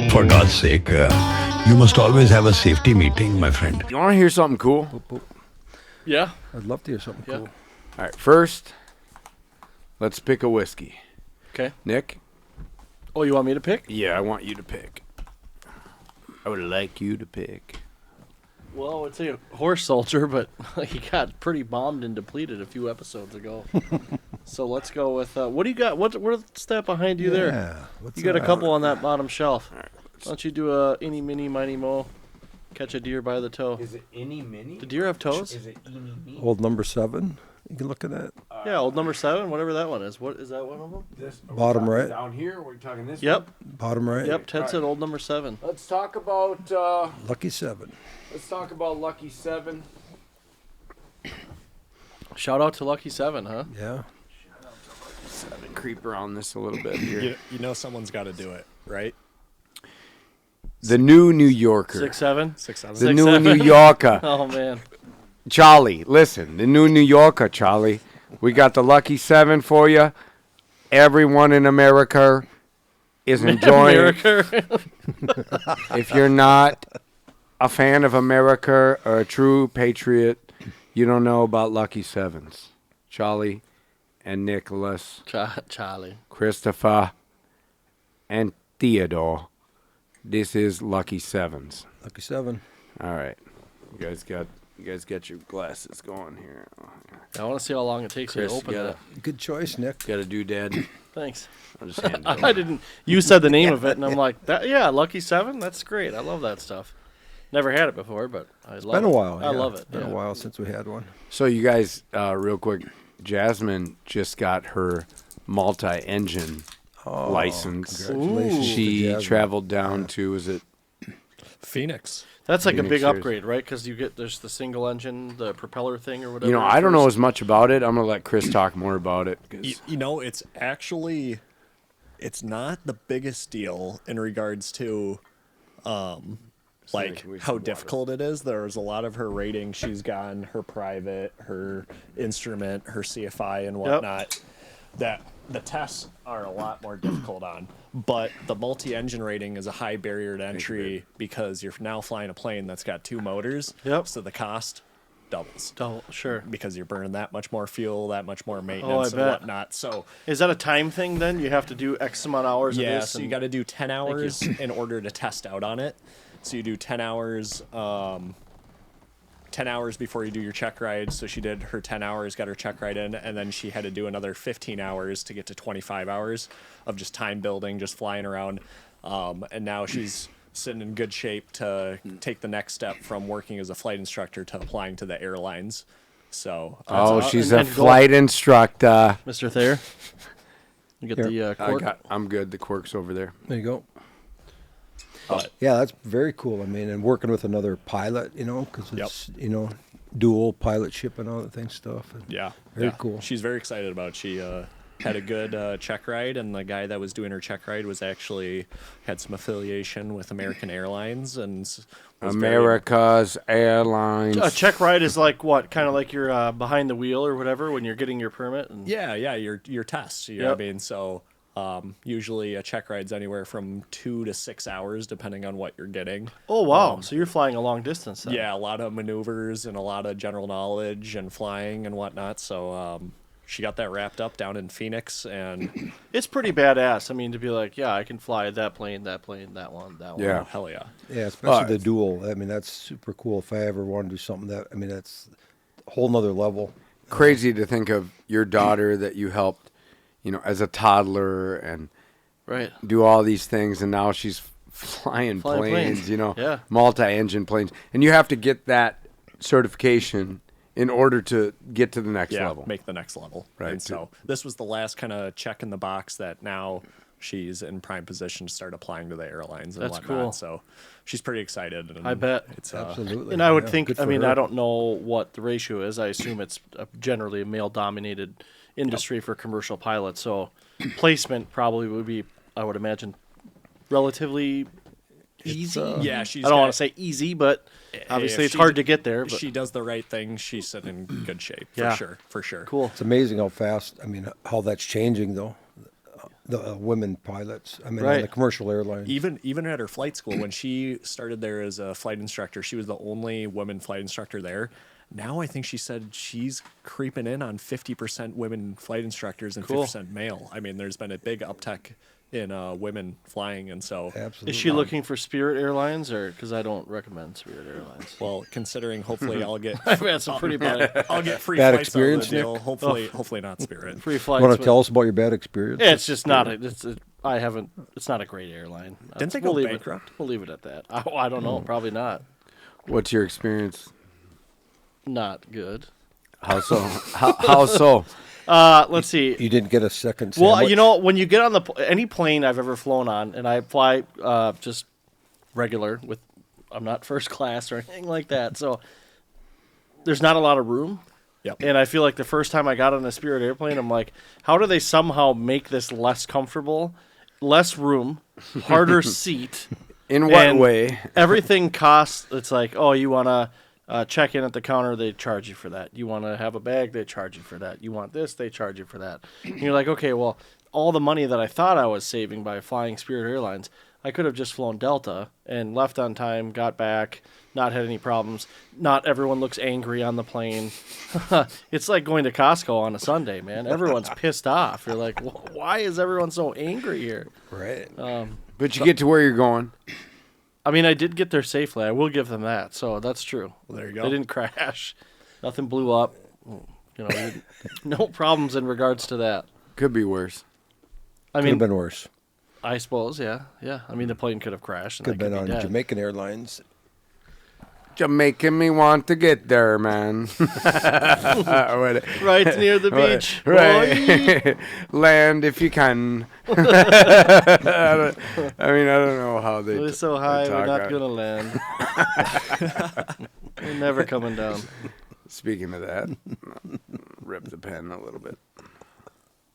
For God's sake, you must always have a safety meeting, my friend. You want to hear something cool? Yeah. I'd love to hear something cool. All right, first, let's pick a whiskey. Okay. Nick? Oh, you want me to pick? Yeah, I want you to pick. I would like you to pick. Well, I would say a horse soldier, but he got pretty bombed and depleted a few episodes ago. So let's go with what do you got? What's that behind you there? You got a couple on that bottom shelf. Right, why don't you do a eeny, miny, miny, mo? Catch a deer by the toe. Is it eeny, miny? Do deer have toes? Is it eeny, miny? Old number 7. You can look at that. Yeah, old number 7, whatever that one is. What is that one of them? This, bottom right. Down here, we're talking this Yep. one? Bottom right. Yep, Ted said old number 7. Let's talk about Lucky 7. Let's talk about Lucky 7. Shout out to Lucky 7, huh? Yeah. Shout out to Lucky 7. Creep around this a little bit here. You know someone's got to do it, right? The new New Yorker. 6'7"? 6'7". The new New Yorker. Oh, man. Charlie, listen. The new New Yorker, Charlie. We got the Lucky 7 for you. Everyone in America is enjoying America. If you're not a fan of America or a true patriot, you don't know about Lucky 7s. Charlie and Nicholas, Charlie, Christopher, and Theodore. This is Lucky 7s. Lucky 7. All right. You guys got your glasses going here. I want to see how long it takes you to open that. Good choice, Nick. Got a doodad. Thanks. I'll just hand it over. I didn't. You said the name of it, and I'm like, yeah, Lucky 7. That's great. I love that stuff. Never had it before, but I love it. Been a while. I love it. It's been a while since we had one. So you guys, real quick, Jasmine just got her multi-engine license. Congratulations. She to Jasmine. traveled down to, is it Phoenix. That's like a Phoenix big series. upgrade, right? Because there's the single engine, the propeller thing, or whatever. You know, I don't know as much about it. I'm going to let Chris talk more about it. 'Cause You know, it's actually, it's not the biggest deal in regards to, like can we how some difficult it is. There's a lot of her rating. She's gotten her private, her instrument, her CFI, and whatnot. That the tests are a lot more difficult on. But the multi-engine rating is a high barrier to entry because you're now flying a plane that's got 2 motors. Yep. So the cost doubles. Sure. Because you're burning that much more fuel, that much more maintenance, and bet. whatnot. So Is that a time thing then? You have to do X amount of hours of yeah, this? so you got to do 10 hours in order to test out on it. So you do 10 hours, 10 hours before you do your check ride. So she did her 10 hours, got her check ride in, and then she had to do another 15 hours to get to 25 hours of just time building, just flying around. And now she's sitting in good shape to take the next step from working as a flight instructor to applying to the airlines. So she's a flight instructor. Mr. Thayer? You get the cork? I'm good. The cork's over there. There you go. but Yeah, that's very cool. I mean, and working with another pilot, because it's, dual pilot ship and all that thing stuff. And yeah, Very cool. She's very excited about it. She had a good check ride, and the guy that was doing her check ride was actually had some affiliation with American Airlines and was America's Airlines. A check ride is like what? Kind of like you're behind the wheel or whatever when you're getting your permit? And yeah, your tests. You know what I mean? So usually a check ride's anywhere from 2 to 6 hours, depending on what you're getting. Oh, wow. So you're flying a long distance then. Yeah, a lot of maneuvers and a lot of general knowledge and flying and whatnot. So she got that wrapped up down in Phoenix, and It's pretty badass. I mean, to be like, yeah, I can fly that plane, that one. Yeah. oh, hell yeah. Yeah, especially the dual. I mean, that's super cool. If I ever want to do something that's a whole nother level. Crazy to think of your daughter that you helped, as a toddler and Right. do all these things, and now she's flying planes, Yeah. multi-engine planes. And you have to get that certification in order to get to the next level. Make the next level. Right. And so this was the last kind of check in the box that now she's in prime position to start applying to the airlines and That's whatnot. cool. So she's pretty excited. And I bet. It's Absolutely. And I would Yeah, think, good I for mean, her. I don't know what the ratio is. I assume it's generally a male-dominated industry for commercial pilots. So placement probably would be, I would imagine, relatively easy. yeah, I don't want to say easy, but obviously it's hard to get there. If But she does the right thing, she's in good shape. Yeah. For sure. cool. It's amazing how fast, how that's changing, though. the women pilots. I mean, Right. on the commercial airlines. Even at her flight school, when she started there as a flight instructor, she was the only woman flight instructor there. Now I think she said she's creeping in on 50% women flight instructors and Cool. 50% male. I mean, there's been a big uptick in women flying, and so Absolutely. Is she looking for Spirit Airlines, or because I don't recommend Spirit Airlines? well, considering hopefully I'll get I've had some pretty bad I'll get free Bad flights experience, out of the deal. Nick? Hopefully not Spirit. free You flights. want to with- tell us about your bad experience? Yeah, it's just not a. I haven't. It's not a great airline. Didn't they We'll go leave bankrupt? We'll leave it at that. I don't know. Probably not. What's your experience? Not good. How so? How so? Let's see. You didn't get a second Well, sandwich? you know, when you get on any plane I've ever flown on, and I fly just regular with, I'm not first class or anything like that, so there's not a lot of room. Yep. And I feel like the first time I got on a Spirit airplane, I'm like, how do they somehow make this less comfortable, less room, harder seat? In what And way? Everything costs. It's like, oh, you want to check in at the counter, they charge you for that. You want to have a bag, they charge you for that. You want this, they charge you for that. And you're like, okay, well, all the money that I thought I was saving by flying Spirit Airlines, I could have just flown Delta and left on time, got back, not had any problems. Not everyone looks angry on the plane. It's like going to Costco on a Sunday, man. Everyone's pissed off. You're like, why is everyone so angry here? Right. But you get to where you're going. I mean, I did get there safely. I will give them that. So that's true. Well, there you go. They didn't crash. Nothing blew up. You know, we didn't- no problems in regards to that. Could be worse. I Could mean, have been worse. I suppose, yeah. I mean, the plane could have crashed. And Could have I been be on dead. Jamaican Airlines. You're making me want to get there, man. Right near the beach. Boy. Right. Land if you can. I don't know how they. We're so high, we're talk not on- going to land. We're never coming down. Speaking of that, rip the pen a little bit.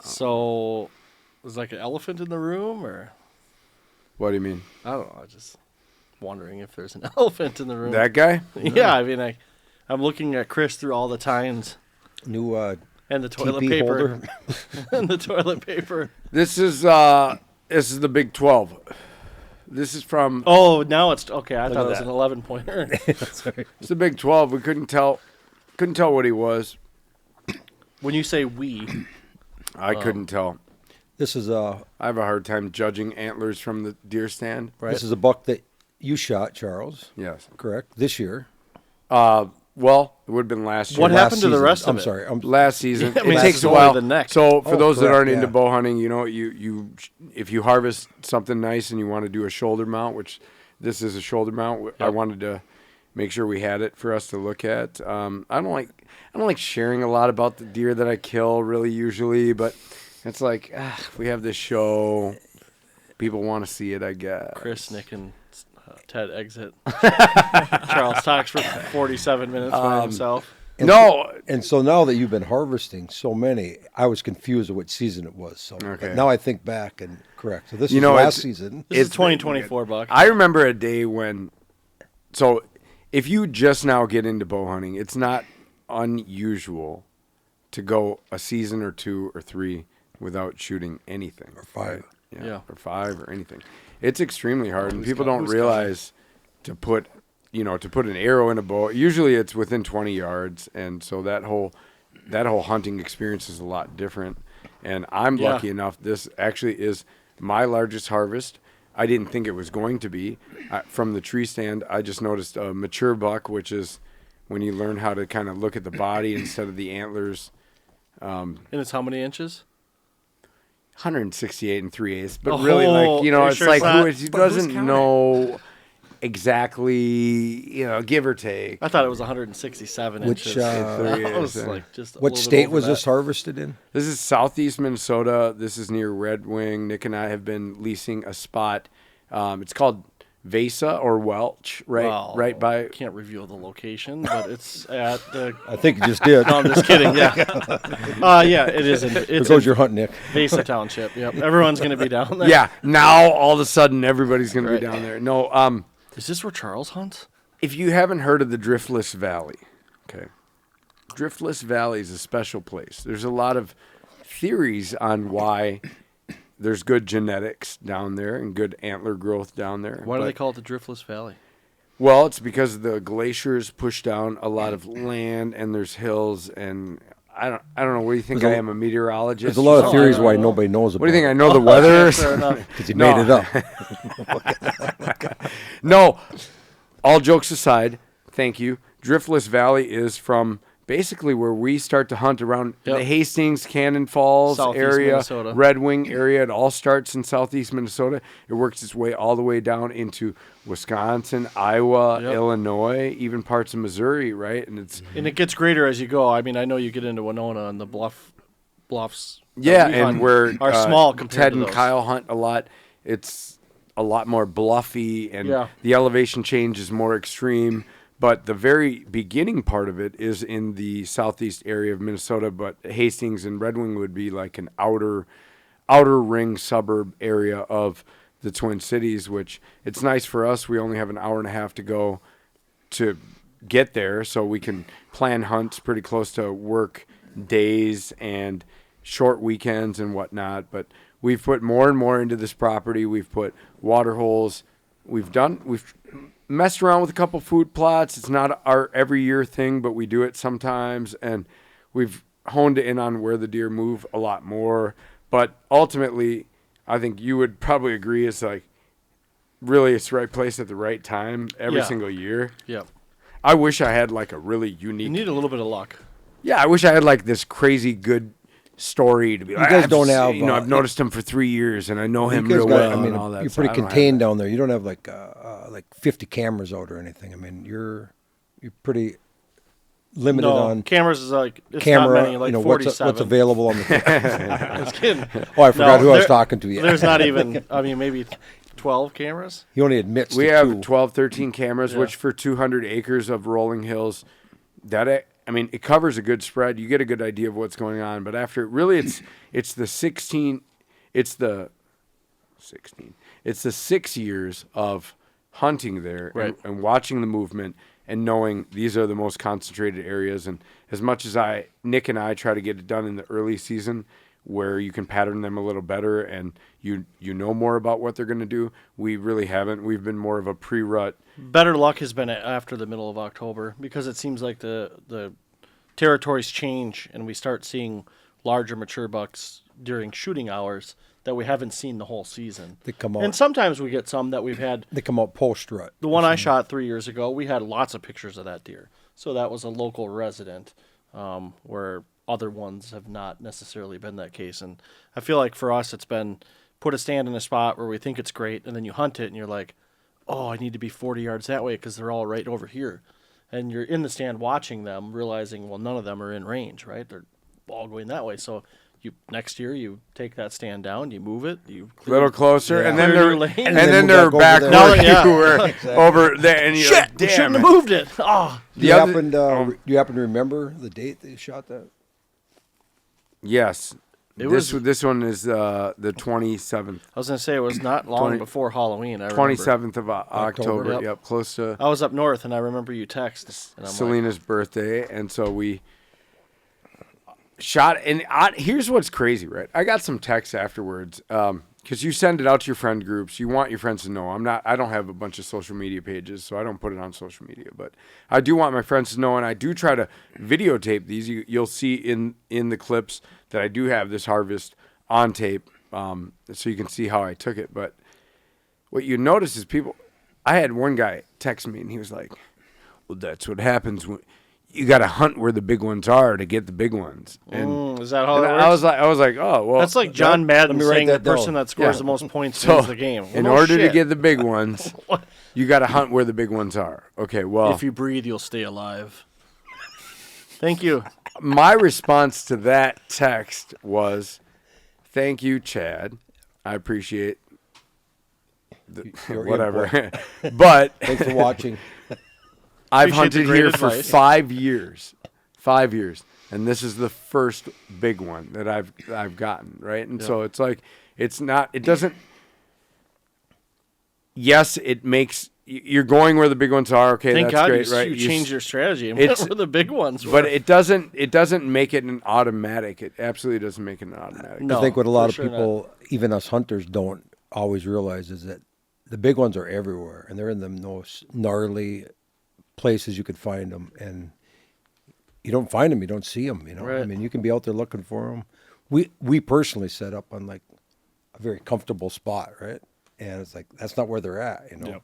So, was like an elephant in the room, or? What do you mean? I don't know. I just wondering if there's an elephant in the room. That guy? Yeah, I mean, I'm looking at Chris through all the tines. New And the toilet TP paper. holder. And the toilet paper. This is the Big 12. This is from Oh, now it's okay. I Look thought at it was that. an 11-pointer. it's the Big 12. We couldn't tell what he was. When you say we, I couldn't tell. This is I have a hard time judging antlers from the deer stand. This is a buck that you shot, Charles. Yes. Correct. This year. Well, it would have been last year. What Last happened to the season. rest of I'm it? sorry. Last season? I mean, it it's takes a only while. the neck. So for Oh, those that correct, aren't into yeah. bow hunting, you if you harvest something nice and you want to do a shoulder mount, which this is a shoulder mount, I wanted to make sure we had it for us to look at. I don't like sharing a lot about the deer that I kill really usually, but it's like we have this show, people want to see it, I guess. Chris, Nick, and Ted exit. Charles talks for 47 minutes by himself. And so now that you've been harvesting so many, I was confused of what season it was. So Okay. but now I think back and correct. So this You is know, last it's- season. This is It's 2024, Buck. I remember a day when, so if you just now get into bow hunting, it's not unusual to go a season or 2 or 3 without shooting anything. Or 5. Yeah. Or 5 or anything. It's extremely hard, and people got- don't who's realize to put an arrow in a bow. Usually it's within 20 yards, and so that whole hunting experience is a lot different. And I'm Yeah. lucky enough, this actually is my largest harvest. I didn't think it was going to be. From the tree stand, I just noticed a mature buck, which is when you learn how to kind of look at the body instead of the antlers. And it's how many inches? 168 and 3/8, but Oh, really, like, are you it's sure like it's who not? is, he But who's doesn't counting? know exactly, give or take. I thought it was 167 Which, inches. I was yeah. like just a What little bit state over was that. this harvested in? This is southeast Minnesota. This is near Red Wing. Nick and I have been leasing a spot. It's called Vesa or Welch, right? Well, right by. Can't reveal the location, but it's at the. I think you just did. No, I'm just kidding. Yeah, yeah, it is. There It's goes in your hunt, Nick. Vesa Township. Yep, everyone's gonna be down there. Yeah, now all of a sudden everybody's going Right. to be down there. No, Is this where Charles hunts? if you haven't heard of the Driftless Valley, okay, Driftless Valley is a special place. There's a lot of theories on why there's good genetics down there and good antler growth down there. Why do But- they call it the Driftless Valley? Well, it's because the glaciers push down a lot of land, and there's hills, and I don't know. What do you think? I am a meteorologist. There's a lot of No, theories I why don't know. nobody knows about. What do you think? I it. know the weather. Fair enough. Because you No. made it up. No, all jokes aside, thank you. Driftless Valley is from basically where we start to hunt around Yep. the Hastings, Cannon Falls Southeast area, Minnesota. Red Wing area. It all starts in southeast Minnesota. It works its way all the way down into Wisconsin, Iowa, Yep. Illinois, even parts of Missouri, right? And it's And it gets greater as you go. I mean, I know you get into Winona and the bluffs. that yeah, we and hunt where are small compared Ted to and those. Kyle hunt a lot. It's a lot more bluffy, and Yeah. the elevation change is more extreme. But the very beginning part of it is in the southeast area of Minnesota. But Hastings and Red Wing would be like an outer ring suburb area of the Twin Cities, which it's nice for us. We only have an hour and a half to go to get there, so we can plan hunts pretty close to work days and short weekends and whatnot. But we've put more and more into this property. We've put water holes. We've messed around with a couple food plots. It's not our every year thing, but we do it sometimes. And we've honed in on where the deer move a lot more. But ultimately, I think you would probably agree, it's like really it's the right place at the right time every Yeah. single year. Yeah. I wish I had like a really You unique. need a little bit of luck. Yeah, I wish I had like this crazy good story to be like. guys I've don't seen- have, I've noticed him for 3 years and I know him You guys real got- well. I mean, and all that. you're So pretty I don't have contained that. down there. You don't have like 50 cameras out or anything. I mean, you're pretty limited No, on cameras is like it's camera. not many, like what's 47. available on the. Just kidding. Oh, I forgot who I was there- talking to. Yeah, There's not even. I mean, maybe 12 cameras. He only admits We to have two. 12, 13 cameras, Yeah. which for 200 acres of rolling hills, it covers a good spread. You get a good idea of what's going on. But after it's the 6 years of hunting there Right. and watching the movement and knowing these are the most concentrated areas. And as much as Nick and I try to get it done in the early season, where you can pattern them a little better and you know more about what they're going to do, we really haven't. We've been more of a pre-rut. Better luck has been after the middle of October because it seems like the territories change and we start seeing larger mature bucks during shooting hours that we haven't seen the whole season. They come out. And sometimes we get some that we've had. They come out post rut. The one I shot 3 years ago, we had lots of pictures of that deer. So that was a local resident, where other ones have not necessarily been that case. And I feel like for us, it's been put a stand in a spot where we think it's great, and then you hunt it, and you're like, oh, I need to be 40 yards that way because they're all right over here. And you're in the stand watching them, realizing, well, none of them are in range, right? They're all going that way. So next year you take that stand down, you move it, you A little closer, Yeah. and then Clear they're your lane. and And then then they're move back back over where there. Yeah. you were over there, and you're shit, like, we damn shouldn't it. have moved it. Oh, Do you other- happen? Do you happen to remember the date that you shot that? Yes, It this one is the 27th. I was gonna say it was not long 20 before Halloween. I remember. 27th of October. Yep. Yep, close to I was up north, and I remember you text. And I'm Selena's birthday, and so we shot. And here's what's crazy, right? I got some texts afterwards because you send it out to your friend groups. You want your friends to know. I don't have a bunch of social media pages, so I don't put it on social media. But I do want my friends to know, and I do try to videotape these. You'll see in the clips that I do have this harvest on tape, so you can see how I took it. But what you notice is I had one guy text me, and he was like, well, that's what happens when you got to hunt where the big ones are to get the big ones. And, is that how and that works? I was like, oh, well. That's like John Madden me write saying the that down. person that scores Yeah. the most points So, wins the game. Well, in no order to shit. get the big ones, you got to hunt where the big ones are. Okay, well, if you breathe, you'll stay alive. Thank you. my response to that text was, thank you, Chad. I appreciate Your whatever. But Thanks for watching. I've Appreciate the hunted great here for advice. 5 years. 5 years. And this is the first big one that I've gotten, right? And so it's like it doesn't. Yes, it makes you're going where the big ones are. Okay, Thank that's God great, you, right? you changed your strategy and it's- went where the big ones were. But it doesn't make it an automatic. It absolutely doesn't make it an automatic. No, I think what a lot for of sure people, even us hunters, don't always realize is that the big ones are everywhere, and they're in the most gnarly places you could find them, and you don't find them, you don't see them. You know, I Right. mean, you can be out there looking for them. We personally set up on like a very comfortable spot, right? And it's like that's not where they're at. You know, Yep.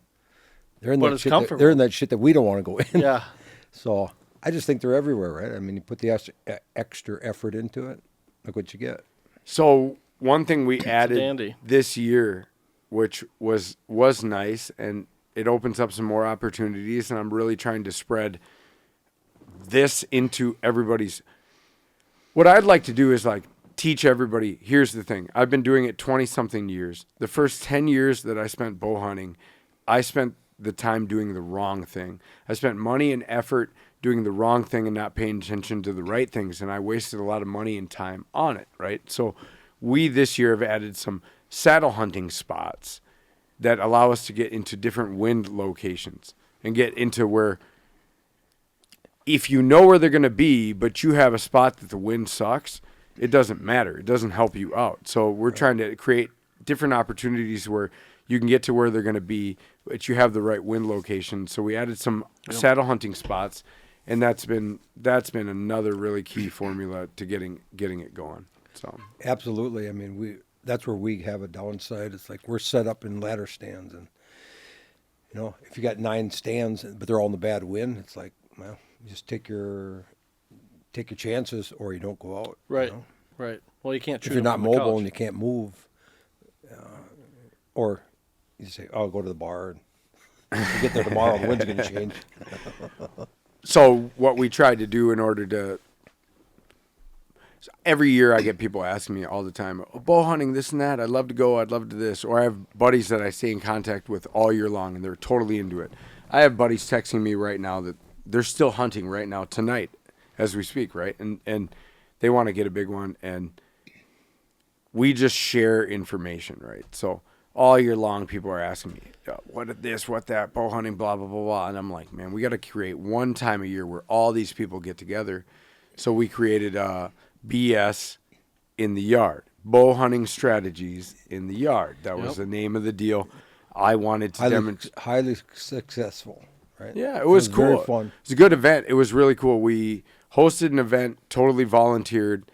they're in But that it's shit. comfortable. They're in that shit that we don't want to go in. Yeah. So I just think they're everywhere, right? I mean, you put the extra effort into it, look what you get. So one thing we added dandy. this year, which was nice, and it opens up some more opportunities, and I'm really trying to spread this into everybody's. What I'd like to do is like teach everybody. Here's the thing: I've been doing it 20-something years. The first 10 years that I spent bow hunting, I spent the time doing the wrong thing. I spent money and effort doing the wrong thing and not paying attention to the right things, and I wasted a lot of money and time on it, right? So we this year have added some saddle hunting spots that allow us to get into different wind locations and get into where if you know where they're going to be, but you have a spot that the wind sucks, it doesn't matter. It doesn't help you out. So we're trying to create different opportunities where you can get to where they're going to be, but you have the right wind location. So we added some saddle hunting spots, and that's been another really key formula to getting it going. So Absolutely. I mean, that's where we have a downside. It's like we're set up in ladder stands, and you know, if you got 9 stands, but they're all in the bad wind, it's like, well, you just take your chances, or you don't go out. Right. You know? Right. Well, you can't shoot If you're them not from the mobile couch. and you can't move, or you say, "Oh, I'll go to the bar," and you get there tomorrow, the wind's going to change. So what we tried to do in order to every year I get people asking me all the time, oh, bow hunting, this and that. I'd love to go. I'd love to this. Or I have buddies that I stay in contact with all year long, and they're totally into it. I have buddies texting me right now that they're still hunting right now tonight as we speak, right? And they want to get a big one, and we just share information, right? So all year long, people are asking me, what this, what that, bow hunting, blah, blah, blah, blah. And I'm like, man, we got to create one time a year where all these people get together. So we created BS in the yard, bow hunting strategies in the yard. That was the name of the deal. I wanted to demonstrate. Highly successful, right? Yeah, it was cool. Very fun. It was a good event. It was really cool. We hosted an event, totally volunteered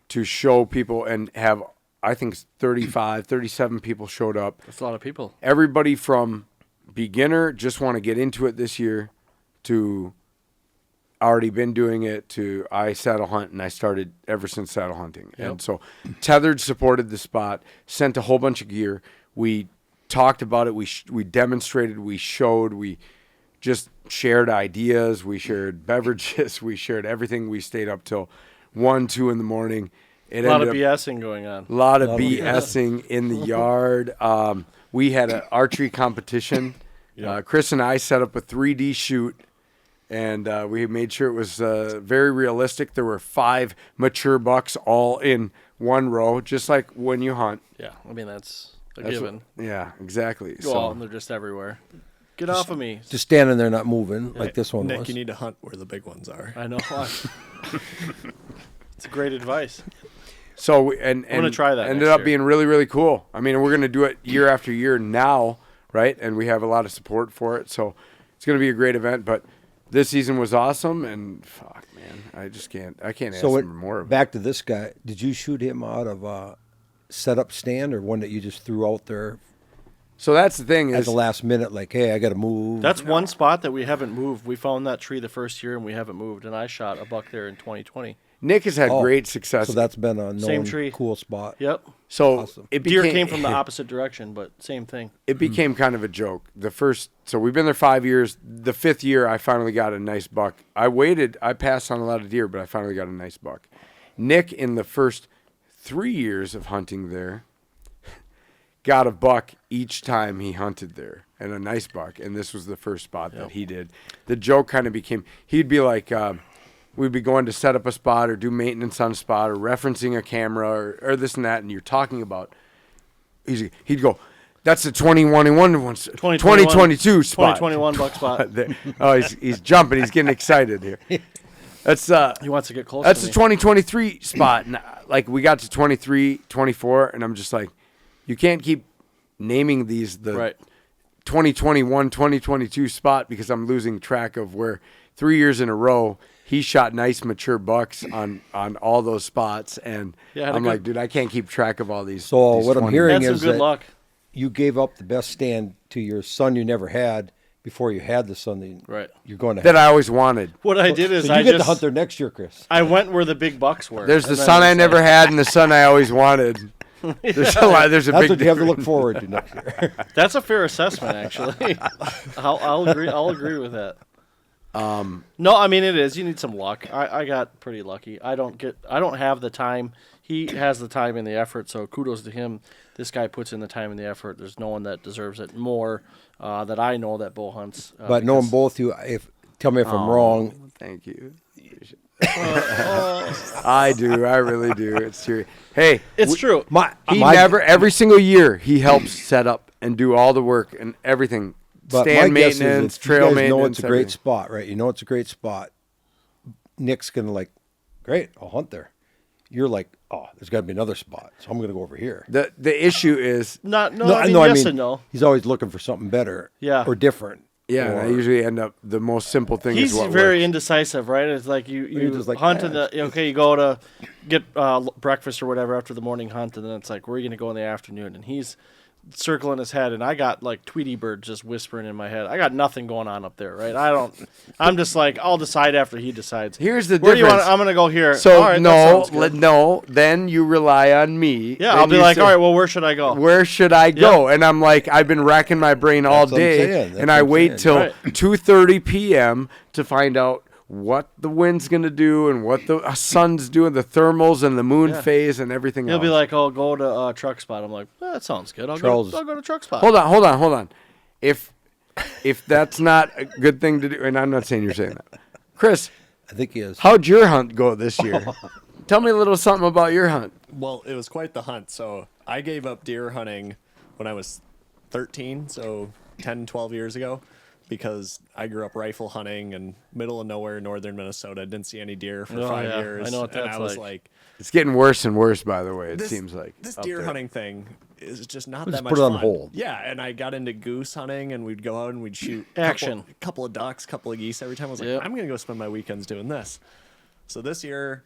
to show people, and have, I think, 35, 37 people showed up. That's a lot of people. Everybody from beginner, just want to get into it this year, to already been doing it, to I saddle hunt, and I started ever since saddle hunting. Yep. And so Tethered supported the spot, sent a whole bunch of gear. We talked about it. We demonstrated. We showed. We just shared ideas. We shared beverages. We shared everything. We stayed up till 1, 2 in the morning. It A lot of ended up BSing going on. a lot of BSing in the yard. We had an archery competition. Chris and I set up a 3D shoot, and we made sure it was very realistic. There were 5 mature bucks all in one row, just like when you hunt. Yeah, I mean, that's a That's given. Yeah, exactly. Go out and they're just everywhere. Get off of me. Just standing there not moving like this one Nick, was. you need to hunt where the big ones are. I know. It's great advice. So and I'm gonna try that ended next up year. being really, really cool. I mean, we're gonna do it year after year now, right? And we have a lot of support for it. So it's gonna be a great event. But this season was awesome, and fuck, man, I can't ask for more of it. Back to this guy, did you shoot him out of a setup stand, or one that you just threw out there So that's the thing at is the last minute, like, hey, I got to move? That's one spot that we haven't moved. We found that tree the first year and we haven't moved. And I shot a buck there in 2020. Nick has had Oh, great success. So that's been a Same known tree. cool spot. Yep. So Awesome. it Deer became, came from the opposite direction, but same thing. it became kind of a joke. So we've been there 5 years. The 5th year, I finally got a nice buck. I passed on a lot of deer, but I finally got a nice buck. Nick, in the first 3 years of hunting there, got a buck each time he hunted there, and a nice buck. And this was the first spot that he did. The joke kind of became, he'd be like, we'd be going to set up a spot or do maintenance on a spot or referencing a camera or this and that, and you're talking about, he'd go, That's the 2021 one. 2022 spot. 2021 buck spot. Oh, he's jumping. He's getting excited here. That's He wants to get close. That's to the me. 2023 spot. And, like we got to 23, 24, and I'm just like, you can't keep naming these the Right. 2021, 2022 spot because I'm losing track of where 3 years in a row he shot nice mature bucks on all those spots, and Yeah, had a I'm good- like, dude, I can't keep track of all these. So these what I'm 20. hearing Had some is good that luck. you gave up the best stand to your son you never had before you had the son that Right. you're going to that have. I always wanted. What I did is So you I get just to hunt there next year, Chris. I went where the big bucks were. There's the And then son I it's never like- had and the son I always wanted. There's a lot. There's a That's big what you have to difference. look forward to next year. That's a fair assessment, actually. I'll agree. I'll agree with that. No, I mean it is. You need some luck. I got pretty lucky. I don't have the time. He has the time and the effort. So kudos to him. This guy puts in the time and the effort. There's no one that deserves it more that I know that bow hunts. But knowing both you, tell me if I'm wrong. Thank you. I do. I really do. It's true. Hey, It's true. he never. Every single year, he helps set up and do all the work and everything. But Stand my guess maintenance, is if trail you guys maintenance. know it's a great everything. spot, right? You know it's a great spot. Nick's gonna like, great, I'll hunt there. You're like, oh, there's got to be another spot, so I'm gonna go over here. The issue is, I mean, yes and no. He's always looking for something better, Yeah. or different. yeah, and I usually end up the most simple thing. He's is what very works. indecisive, right? It's like you just like, hunt in "Eh, the okay. You go to get breakfast or whatever after the morning hunt, and then it's like, where are you gonna go in the afternoon? And he's circling his head, and I got like Tweety Bird just whispering in my head. I got nothing going on up there, right? I'm just like, I'll decide after he decides. Here's the Where do you difference. want? I'm gonna go here. So All right, that no, sounds good. no. Then you rely on me. Yeah, Then I'll be you like, say, all right, well, where should I go? where should I go? And I'm like, I've been racking my brain all That's what I'm day, saying. That's and what I I'm wait till saying. Right. 2:30 p.m. to find out what the wind's gonna do and what the sun's doing, the thermals and the moon Yeah. phase and everything He'll else. be like, "Oh, go to truck spot." I'm like, that sounds good. I'll go to truck spot. hold on. If that's not a good thing to do, and I'm not saying you're saying that, Chris, I think he is. how'd your hunt go this year? Tell me a little something about your hunt. Well, it was quite the hunt. So I gave up deer hunting when I was 13, so 10, 12 years ago, because I grew up rifle hunting in middle of nowhere, northern Minnesota. Didn't see any deer for 5 yeah. years. I know what and that's I was like. It's getting worse and worse, by the way. It This- seems like this up deer there. hunting thing is just not We'll that just much put it on fun. hold. Yeah, and I got into goose hunting, and we'd go out and we'd shoot Action. couple of ducks, couple of geese every time. I was like, Yep. I'm gonna go spend my weekends doing this. So this year,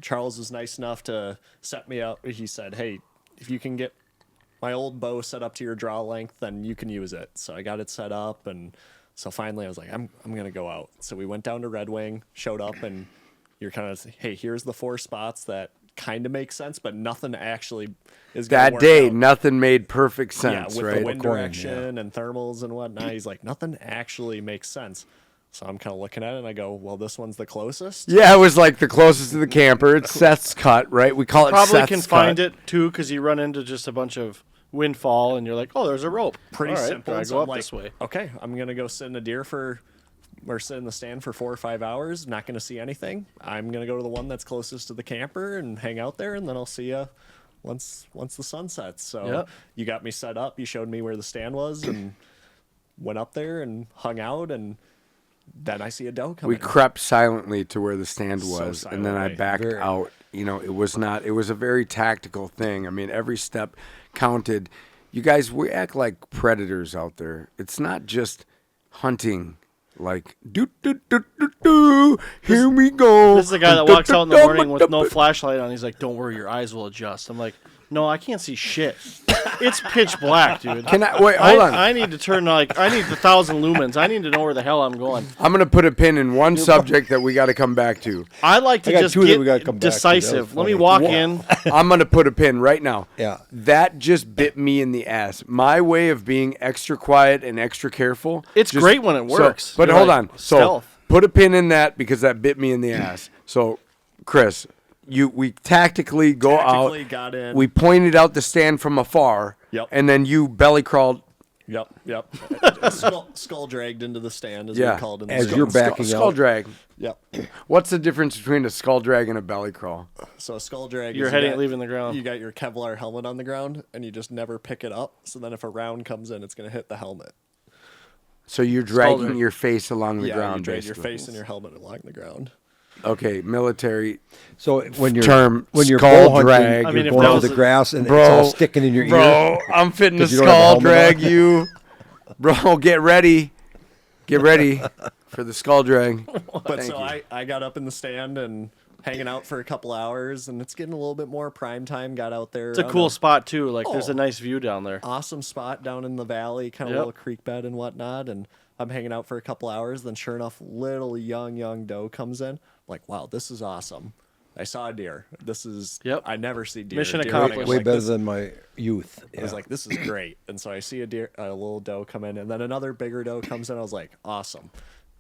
Charles was nice enough to set me up. He said, "Hey, if you can get my old bow set up to your draw length, then you can use it." So I got it set up, and so finally I was like, I'm gonna go out. So we went down to Red Wing, showed up, and you're kind of, hey, here's the 4 spots that kind of make sense, but nothing actually is gonna That work day, out. nothing made perfect sense, Yeah, with right? the wind According, direction and thermals and whatnot. He's like, nothing actually makes sense. So I'm kind of looking at it and I go, well, this one's the closest. Yeah, it was like the closest to the camper. It's Seth's cut, right? We call it Probably Seth's can cut. find it too, because you run into just a bunch of windfall, and you're like, "Oh, there's a rope." Pretty All right, simple. I So go I'm up like, this way. okay, I'm gonna go sit in a deer or sit in the stand for 4 or 5 hours. Not gonna see anything. I'm gonna go to the one that's closest to the camper and hang out there, and then I'll see you once the sun sets. So Yep. you got me set up. You showed me where the stand was, and went up there and hung out, and then I see a doe coming. We crept silently to where the stand So was, and then I silently. backed Very. out. You know, it was a very tactical thing. I mean, every step counted. You guys, we act like predators out there. It's not just hunting. Like, do, do, do, do, do, here we go. This is the guy that walks out in the morning with no flashlight on. He's like, "Don't worry, your eyes will adjust." I'm like, "No, I can't see shit. It's pitch black, dude. Can I, wait, hold on. I need to turn I need 1,000 lumens. I need to know where the hell I'm going. I'm going to put a pin in one subject that we got to come back to. I like to I got just two that we gotta get come back to. That was decisive. Let me funny. walk in. I'm going to put a pin right now. Yeah. That just bit me in the ass. My way of being extra quiet and extra careful. It's just- great when it works. but You're hold like, on. So stealth. put a pin in that because that bit me in the ass. So, Chris, we tactically go Tactically out. got in. We pointed out the stand from afar. Yep. And then you belly crawled Yep. skull dragged into the stand, as we Yeah. called in the As skull. you're backing skull out. drag. Yep. What's the difference between a skull drag and a belly crawl? So a skull drag. Your is head you ain't got- leaving the ground. You got your Kevlar helmet on the ground, and you just never pick it up. So then, if a round comes in, it's gonna hit the helmet. So you're dragging drag. your face along the Yeah, ground. you drag your basically. face and your helmet along the ground. Okay, military So when you're term, when you're skull bow hunting, drag. I you're mean, if going that to was the a- grass and Bro, it's all sticking in your ear. Bro, I'm fitting to 'Cause you don't have a skull helmet drag on? you. Bro, get ready. Get ready for the skull drag. But Thank so you. I got up in the stand and hanging out for a couple hours, and it's getting a little bit more prime time. Got out there. It's a on cool spot too. Like there's Oh. a nice view down there. awesome spot down in the valley, kind of Yep. little creek bed and whatnot. And I'm hanging out for a couple hours. Then, sure enough, little young doe comes in. I'm like, wow, this is awesome. I saw a deer. This is. Yep. I never see deer. Mission Deer accomplished. hunting. Way I'm like, better this- than my youth. I was like, this is great. And so I see a little doe come in, and then another bigger doe comes in. I was like, awesome.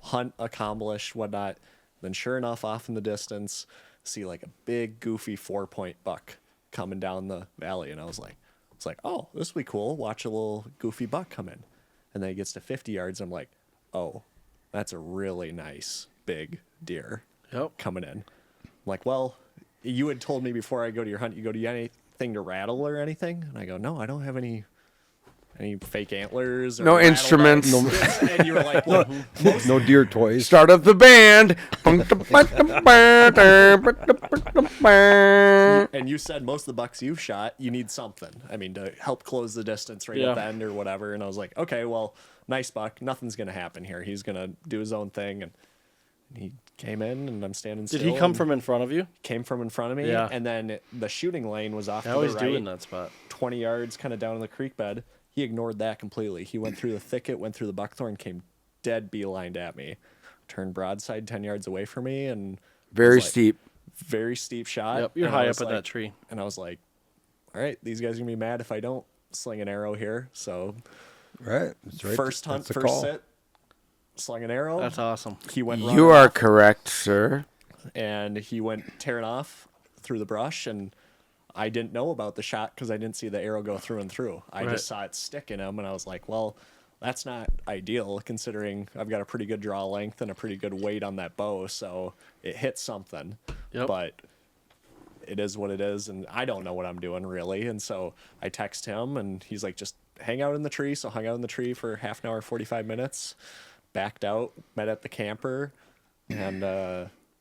Hunt accomplished, whatnot. Then sure enough, off in the distance, see like a big goofy 4-point buck coming down the valley. And I was like, it's like, oh, this will be cool. Watch a little goofy buck come in. And then he gets to 50 yards. I'm like, oh, that's a really nice big deer Yep. coming in. I'm like, well, you had told me before I go to your hunt, you go, do you have anything to rattle or anything? And I go, no, I don't have any fake antlers or No rattle instruments. dice." And you were like, well, No deer toys. Start up the band. and you said most of the bucks you've shot, you need something. I mean, to help close the distance right Yeah. at the end or whatever. And I was like, okay, well, nice buck. Nothing's going to happen here. He's going to do his own thing. And he came in, and I'm standing still. Did he come and from in front of you? Came from in front of me. Yeah. And then the shooting lane was off I to always the do right. in that spot. 20 yards kind of down in the creek bed. He ignored that completely. He went through the thicket, went through the buckthorn, came dead beelined at me, turned broadside 10 yards away from me, and Very was like, steep. very steep shot. Yep. You're And I high was up in like- that tree. And I was like, all right, these guys are going to be mad if I don't sling an arrow here. So Right. That's right. first hunt, That's the first call. sit, slung an arrow. That's awesome. He went You running are off, correct, sir. and he went tearing off through the brush, and I didn't know about the shot because I didn't see the arrow go through and through. I Right. just saw it stick in him, and I was like, well, that's not ideal considering I've got a pretty good draw length and a pretty good weight on that bow, so it hit something. Yep. But it is what it is, and I don't know what I'm doing really. And so I text him, and he's like, just hang out in the tree. So I hung out in the tree for half an hour, 45 minutes, backed out, met at the camper, and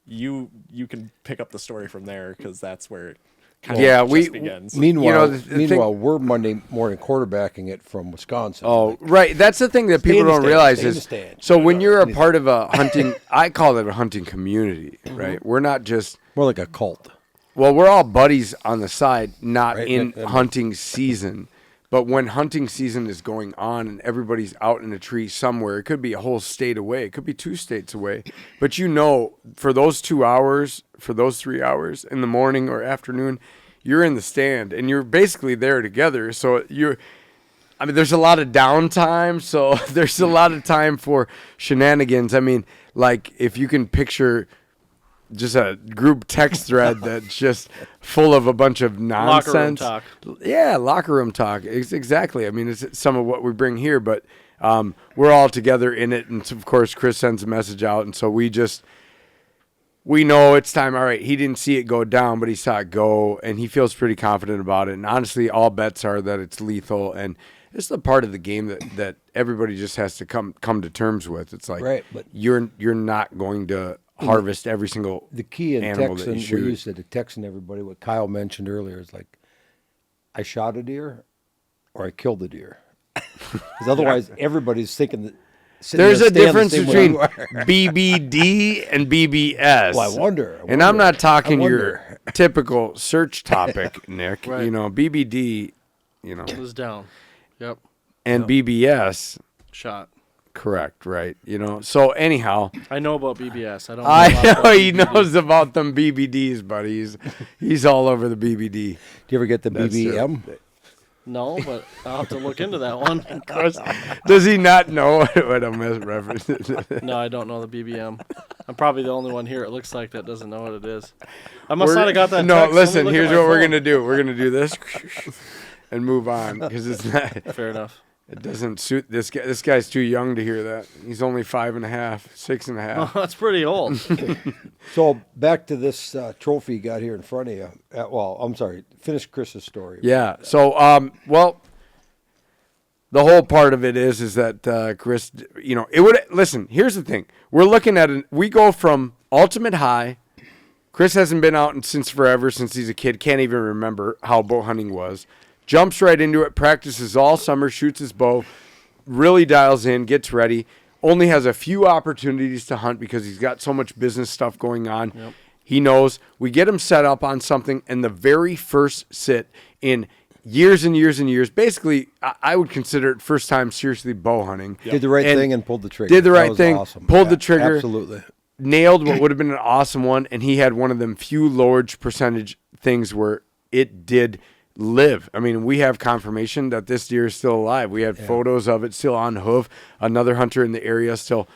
you can pick up the story from there because that's where it kind Yeah, of we- just begins. Meanwhile, the thing- we're Monday morning quarterbacking it from Wisconsin. Oh, Like, right. That's the thing that Stay in people the don't stand, realize stay in is the stand. so when you're a part of a hunting, I call it a hunting community, right? We're not just more like a cult. well, we're all buddies on the side, not Right, in and- hunting season. But when hunting season is going on and everybody's out in a tree somewhere, it could be a whole state away, it could be 2 states away. But you know, for those 2 hours, for those 3 hours in the morning or afternoon, you're in the stand and you're basically there together. So I mean, there's a lot of downtime, so there's a lot of time for shenanigans. I mean, like if you can picture just a group text thread that's just full of a bunch of Locker room nonsense. talk. Yeah, locker room talk. Exactly. I mean, it's some of what we bring here, but we're all together in it. And so, of course, Chris sends a message out, and so we know it's time. All right, he didn't see it go down, but he saw it go, and he feels pretty confident about it. And honestly, all bets are that it's lethal, and it's the part of the game that everybody just has to come to terms with. It's like Right, but- you're not going to harvest every single The key in animal that Texan, you we shoot. used to Texan everybody. What Kyle mentioned earlier is like, I shot a deer, or I killed a deer. Because otherwise, everybody's thinking that. sitting There's in a stand the difference same way between you are. BBD and BBS. Well, I wonder. And I'm not I talking wonder. your typical search topic, Nick. Right. You know, BBD, you know, It was down. Yep. and BBS, Shot. correct, right? You know, so anyhow, I know about BBS. I don't. I a lot know about he BBD. knows about them BBDs, buddy. He's all over the BBD. Do you ever get the That's BBM? No, but I'll have to look into that one. Does he not know what a misreference is? No, I don't know the BBM. I'm probably the only one here. It looks like that doesn't know what it is. I must We're- not have got that. No, text. Let me listen, look at here's my what we're phone. going to do. We're going to do this and move on because it's not. Fair enough. It doesn't suit this guy. This guy's too young to hear that. He's only 5.5, 6.5. Oh, that's pretty old. So back to this trophy you got here in front of you. Well, I'm sorry. Finish Chris's story. Yeah. So, well, the whole part of it is that Chris, it would listen. Here's the thing: we're looking at we go from ultimate high. Chris hasn't been out since forever, since he's a kid. Can't even remember how bow hunting was. Jumps right into it. Practices all summer. Shoots his bow. Really dials in. Gets ready. Only has a few opportunities to hunt because he's got so much business stuff going on. Yep. He knows. We get him set up on something, and the very first sit in years and years and years, basically, I would consider it first time seriously bow hunting. Yep. Did the right thing and pulled the trigger. Did the right thing, awesome. Pulled the trigger. Absolutely. Nailed what would have been an awesome one, and he had one of them few large percentage things where it did live. I mean, we have confirmation that this deer is still alive. We had photos of it still on hoof. Another hunter in the area still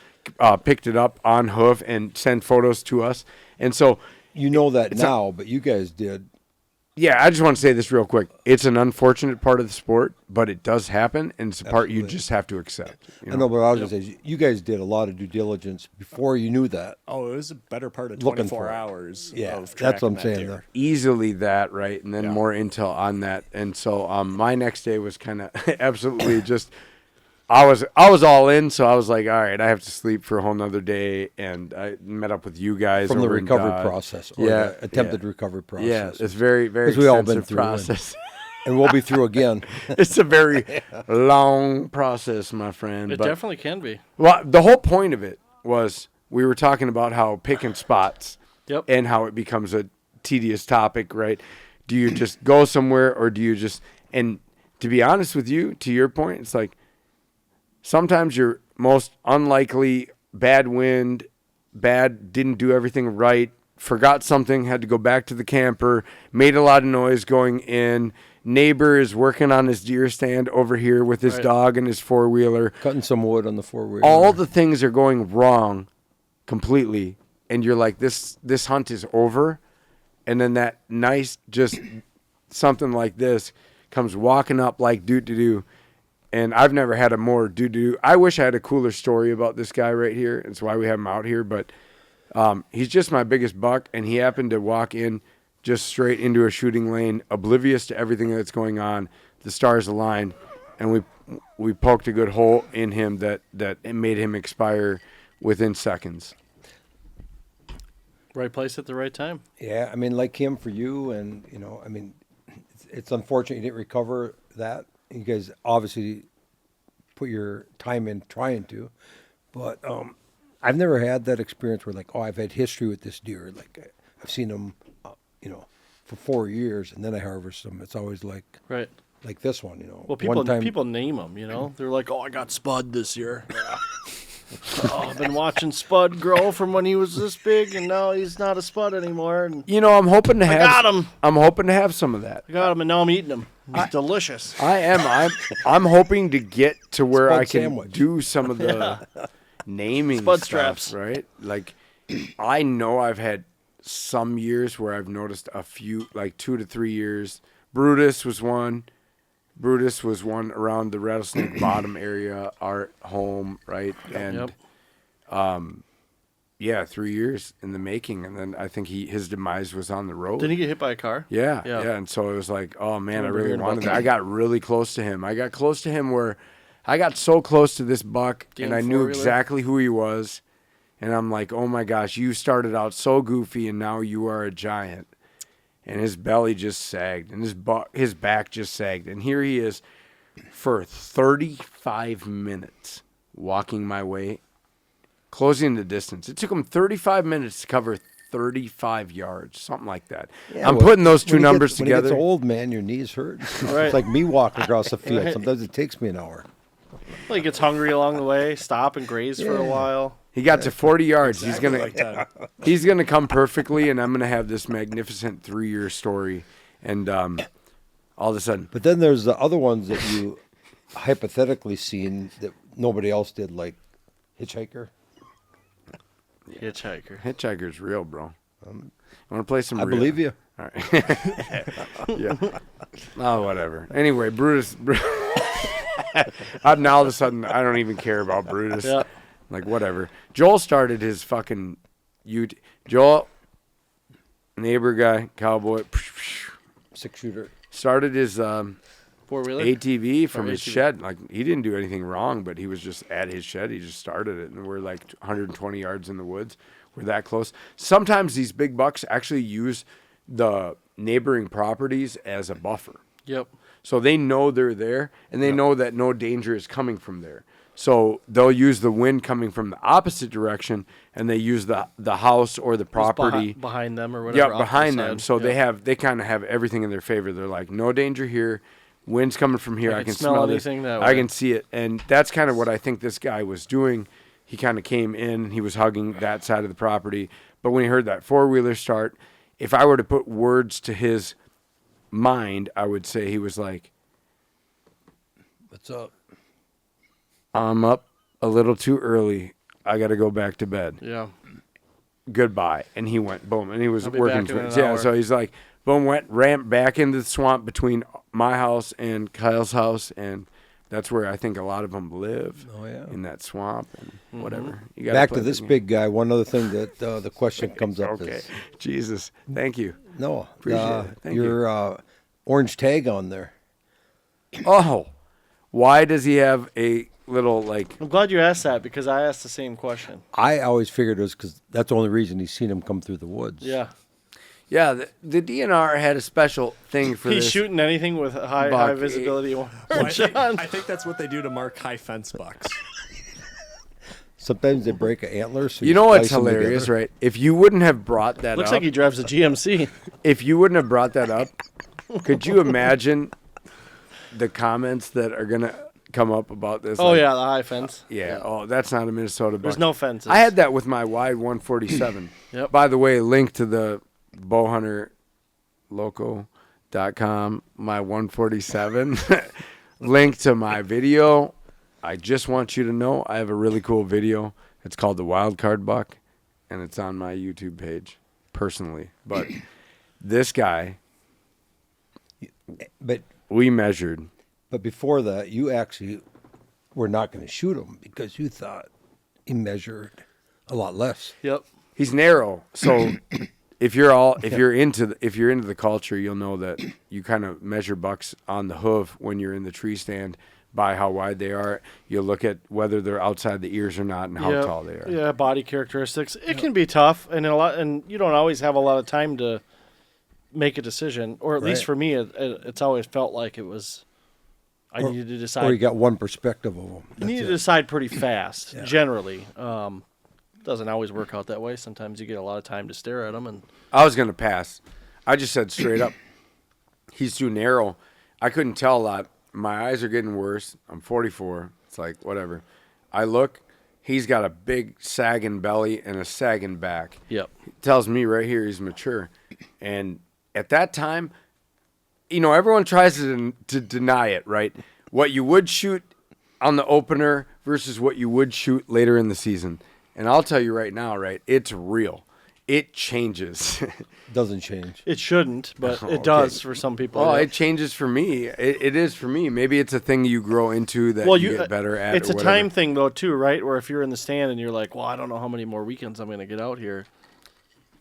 picked it up on hoof and sent photos to us. And so, you know that now, but you guys did. Yeah, I just want to say this real quick. It's an unfortunate part of the sport, but it does happen, and it's a part you just have to accept. I know, but I was going to say, you guys did a lot of due diligence before you knew that. Oh, it was a better part of 24 hours. Yeah, of that's what I'm saying. There. Easily that, right? And then more intel on that. And so my next day was kind of absolutely just, I was all in, so I was like, all right, I have to sleep for a whole nother day, and I met up with you guys from the over recovery process, or the attempted recovery process. Yeah, it's very, very extensive we all been through process. And we'll be through again. It's a very long process, my friend. It definitely can be. Well, the whole point of it was we were talking about how picking spots and how it becomes a tedious topic, right? Do you just go somewhere, or do you just, and to be honest with you, to your point, it's like, sometimes your most unlikely bad wind, didn't do everything right, forgot something, had to go back to the camper, made a lot of noise going in. Neighbor is working on his deer stand over here with his dog and his four-wheeler. Cutting some wood on the four-wheeler. All the things are going wrong completely, and you're like, this hunt is over. And then that nice, just something like this comes walking up like doo-doo-doo. And I've never had a more doo-doo. I wish I had a cooler story about this guy right here. That's why we have him out here. But he's just my biggest buck, and he happened to walk in just straight into a shooting lane, oblivious to everything that's going on. The stars aligned, and we poked a good hole in him that made him expire within seconds. Right place at the right time. Yeah, I mean, like him for you, and, I mean, it's unfortunate you didn't recover that. You guys obviously put your time in trying to, but I've never had that experience where, like, I've had history with this deer. Like, I've seen them, for 4 years, and then I harvest them. It's always like this one, Well, people name them, They're like, I got Spud this year. I've been watching Spud grow from when he was this big, and now he's not a Spud anymore. And I'm hoping to have. I got him. I'm hoping to have some of that. I got him, and now I'm eating him. It's delicious. I am. I'm hoping to get to where Spud I can sandwich. Do some of the naming Spud stuff, straps, right? Like, I know I've had some years where I've noticed a few, like 2 to 3 years. Brutus was one around the Rattlesnake Bottom area, our home, right? And 3 years in the making, and then I think his demise was on the road. Didn't he get hit by a car? Yeah. And so it was like, oh man, I really wanted that. I got really close to him. Where I got so close to this buck, and I knew exactly who he was, and I'm like, oh my gosh, you started out so goofy, and now you are a giant. And his belly just sagged, and his back just sagged. And here he is for 35 minutes walking my way, closing the distance. It took him 35 minutes to cover 35 yards, something like that. Yeah, I'm putting those two numbers together. When it gets old, man, your knees hurt. It's like me walking across the field. Sometimes it takes me an hour. Well, he gets hungry along the way, stop and graze for a while. He got to 40 yards. Exactly He's gonna come perfectly, and I'm gonna have this magnificent 3-year story. And all of a sudden, but then there's the other ones that you hypothetically seen that nobody else did, like Hitchhiker. Hitchhiker's real, bro. You want to play some? I believe you. All right. Yeah. Oh, whatever. Anyway, Brutus. Now all of a sudden, I don't even care about Brutus. Yeah. Like, whatever. Joel started his fucking... Joel, neighbor guy, cowboy, 6-shooter. started his 4-wheeler. ATV from his ATV. shed. Like, he didn't do anything wrong, but he was just at his shed. He just started it, and we're like 120 yards in the woods. We're that close. Sometimes these big bucks actually use the neighboring properties as a buffer. Yep. So they know they're there, and they know that no danger is coming from there. So they'll use the wind coming from the opposite direction, and they use the house or the property behind them or whatever. yeah, off the behind them. side. So Yep. they kind of have everything in their favor. They're like, no danger here. Wind's coming from here. I can smell smell this. anything that I way. can see it. And that's kind of what I think this guy was doing. He kind of came in. He was hugging that side of the property. But when he heard that four-wheeler start, if I were to put words to his mind, I would say he was like, What's up? I'm up a little too early. I got to go back to bed. Yeah. Goodbye. And he went, boom. And he was I'll be working. back in an Yeah, hour. so he's like, boom, ran back into the swamp between my house and Kyle's house. And that's where I think a lot of them live. Oh, yeah. In that swamp and whatever. You gotta Back play to this the game. big guy. One other thing that the question comes up Okay. is Jesus. Thank you. no, Appreciate it. Thank your orange tag on there. Oh, why does he have a little like? I'm glad you asked that because I asked the same question. I always figured it was because that's the only reason he's seen him come through the woods. Yeah. Yeah, the DNR had a special thing for He's this. shooting anything with high Buck, visibility. Well, I John. think that's what they do to mark high fence bucks. Sometimes they break an antler. So You know what's splice them hilarious, together. right? If you wouldn't have brought that Looks up, like he drives a GMC. if you wouldn't have brought that up, could you imagine the comments that are gonna come up about this? Oh Like, yeah, the high fence. yeah. Oh, that's not a Minnesota buck. There's no fences. I had that with my wide 147. Yep. By the way, link to the bowhunterloco.com, my 147. Link to my video. I just want you to know I have a really cool video. It's called The Wild Card Buck, and it's on my YouTube page personally. But this guy, But we measured. but before that, you actually were not going to shoot him because you thought he measured a lot less. Yep. He's narrow, so if you're into the culture, you'll know that you kind of measure bucks on the hoof when you're in the tree stand by how wide they are. You'll look at whether they're outside the ears or not and how Yep. tall they are. Yeah, body characteristics. It can be tough, and and you don't always have a lot of time to make a decision. Or at least Right. for me, it's always felt like it was. I needed to decide. Or you got one perspective of him. You That's need to it. decide pretty fast. Generally, doesn't always work out that way. Sometimes you get a lot of time to stare at them, and I was gonna pass. I just said straight up, he's too narrow. I couldn't tell a lot. My eyes are getting worse. I'm 44. It's like whatever. I look. He's got a big sagging belly and a sagging back. yep. Tells me right here he's mature. And at that time, everyone tries to deny it, right? What you would shoot on the opener versus what you would shoot later in the season. And I'll tell you right now, right? It's real. It changes. Doesn't change. It shouldn't, but Oh, it does for some people. Oh, Yep. it changes for me. It is for me. Maybe it's a thing you grow into that you get better at. It's or a whatever. time thing though too, right? Where if you're in the stand and you're like, well, I don't know how many more weekends I'm going to get out here,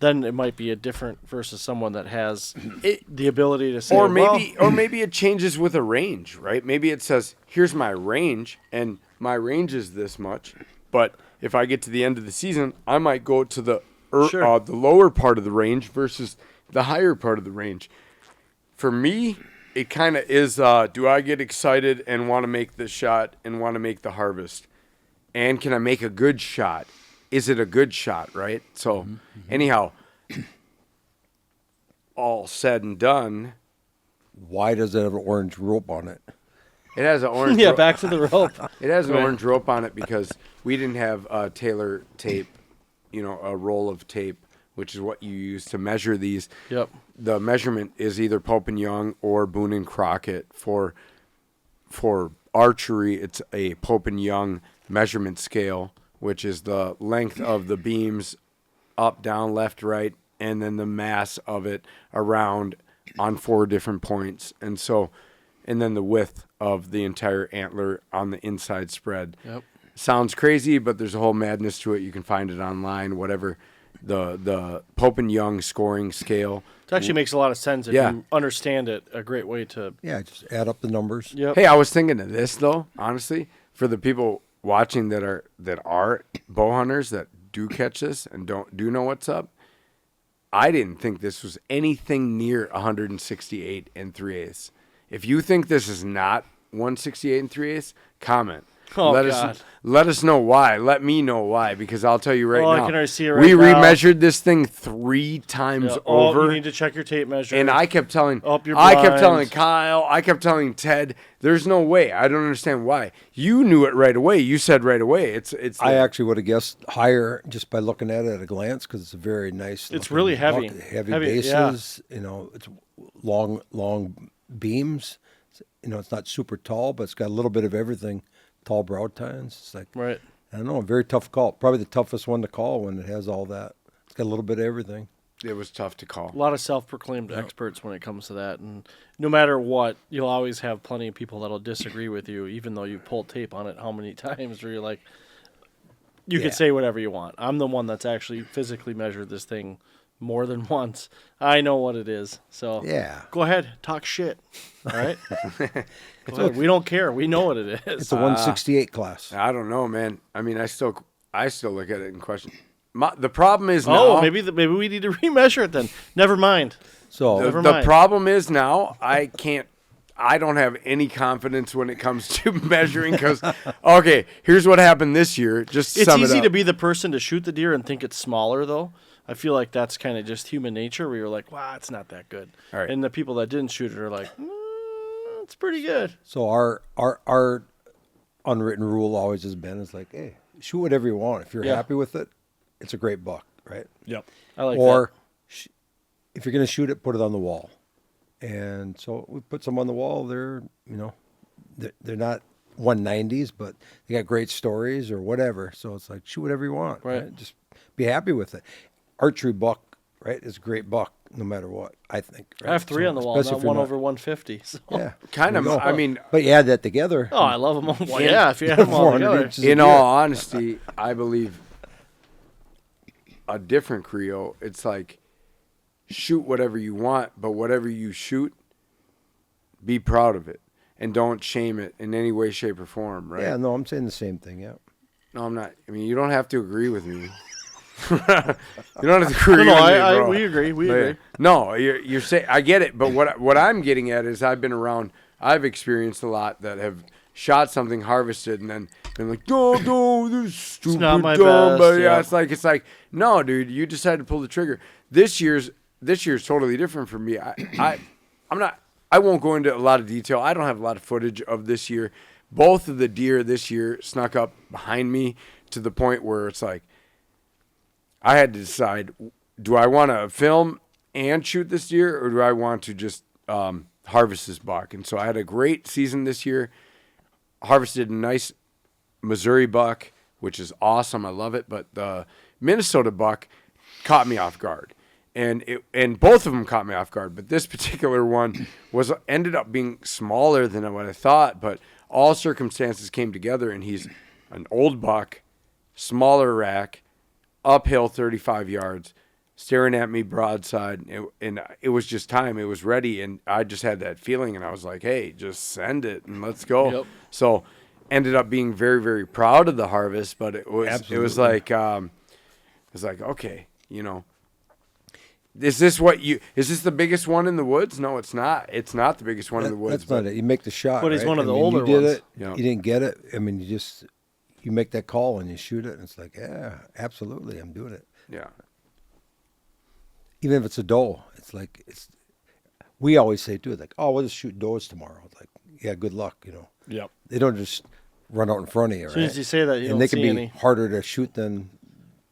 then it might be a different versus someone that has the ability to say, Or well, maybe it changes with a range, right? Maybe it says, here's my range, and my range is this much. But if I get to the end of the season, I might go to the Sure. the lower part of the range versus the higher part of the range. For me, it kind of is, do I get excited and want to make the shot and want to make the harvest? And can I make a good shot? Is it a good shot, right? So anyhow, all said and done, Why does it have an orange rope on it? it has an orange yeah, rope. back to the rope. It has an Right. orange rope on it because we didn't have Taylor tape, a roll of tape, which is what you use to measure these. Yep. The measurement is either Pope and Young or Boone and Crockett. For archery, it's a Pope and Young measurement scale, which is the length of the beams up, down, left, right, and then the mass of it around on 4 different points. And so and then the width of the entire antler on the inside spread. Yep. Sounds crazy, but there's a whole madness to it. You can find it online, whatever. The Pope and Young scoring scale. It actually makes a lot of sense if you understand it. A great way to. Yeah, just add up the numbers. Yep. Hey, I was thinking of this though, honestly, for the people watching that are bow hunters that do catch this and do know what's up. I didn't think this was anything near 168 and 3/8. If you think this is not 168 and 3/8, comment. Oh, let God. let us know why. Let me know why, because I'll tell you right now. I can already see it right we now. remeasured this thing 3 times Yeah. over. You need to check your tape measure. And I kept telling Up your blinds. Kyle, I kept telling Ted, there's no way. I don't understand why. You knew it right away. You said right away. It's I actually would have guessed higher just by looking at it at a glance because it's a very nice. It's looking really heavy. buck, heavy Heavy, bases. You know, it's long beams. You know, it's not super tall, but it's got a little bit of everything. Tall brow tines. It's like Right. I don't know, a very tough call. Probably the toughest one to call when it has all that. It's got a little bit of everything. it was tough to call. A lot of self-proclaimed experts when it comes to that, and no matter what, you'll always have plenty of people that'll disagree with you, even though you pulled tape on it how many times. Where you're like, you can say whatever you want. I'm the one that's actually physically measured this thing more than once. I know what it is. So Yeah. go ahead, talk shit. All right. Go ahead. We don't care. We know what it is. It's a 168 class. I don't know, man. I mean, I still look at it and question. The problem is now. Oh, maybe we need to remeasure it then. Never mind. So Never the mind. problem is now I don't have any confidence when it comes to measuring because, okay, here's what happened this year. Just It's sum easy it to up. be the person to shoot the deer and think it's smaller, though. I feel like that's kind of just human nature where you're like, wow, it's not that good. All right. And the people that didn't shoot it are like, it's pretty good. So our unwritten rule always has been is like, hey, shoot whatever you want. If you're Yeah. happy with it, it's a great buck, right? Yep. I like Or if you're going to shoot it, put it on the wall. And so we put some on the wall. They're, you know, they're not 190s, but they got great stories or whatever. So it's like, shoot whatever you want. Right. Just be happy with it. Archery buck, right, is a great buck no matter what, I think. that. Right? I have 3 So on the wall, especially not if you're one over 150. So. Yeah. Kind of. There you go. I mean, But you add that together. Oh, I love them all. Well, yeah, if you had them all 400 together. inches in of deer. all honesty, I believe a different Creo. It's like shoot whatever you want, but whatever you shoot, be proud of it and don't shame it in any way, shape, or form. Right? Yeah, no, I'm saying the same thing, yeah. No, I'm not. I mean, you don't have to agree with me. You don't have to agree No, with me, I, bro. we agree. We But yeah. agree. No, you're saying I get it, but what I'm getting at is I've been around. I've experienced a lot that have shot something, harvested, and then been like, no, this is stupid, not my dumb. best, But yeah, yeah. it's like, no, dude, you decided to pull the trigger. This year's totally different for me. I'm not. I won't go into a lot of detail. I don't have a lot of footage of this year. Both of the deer this year snuck up behind me to the point where it's like I had to decide, do I want to film and shoot this deer or do I want to just harvest this buck? And so I had a great season this year. Harvested a nice Missouri buck, which is awesome. I love it. But the Minnesota buck caught me off guard. And both of them caught me off guard. But this particular one ended up being smaller than what I thought. But all circumstances came together, and he's an old buck, smaller rack, uphill 35 yards, staring at me broadside. And it was just time. It was ready, and I just had that feeling, and I was like, hey, just send it, and let's go. Yep. So ended up being very, very proud of the harvest, but it was like, okay, you know. Is this the biggest one in the woods? No, it's not. It's not the biggest one in the woods. That's not it. You make the shot. But he's right? one of the I mean, older you did ones. it. Yeah. You didn't get it. I mean, you make that call and you shoot it, and it's like, yeah, absolutely, I'm doing it. Yeah. Even if it's a doe, it's like we always say too, like, oh, we'll just shoot does tomorrow. It's like, yeah, good luck, you know. Yep. They don't just run out in front of you, As soon right? as you say that, you and don't they can see be any. harder to shoot than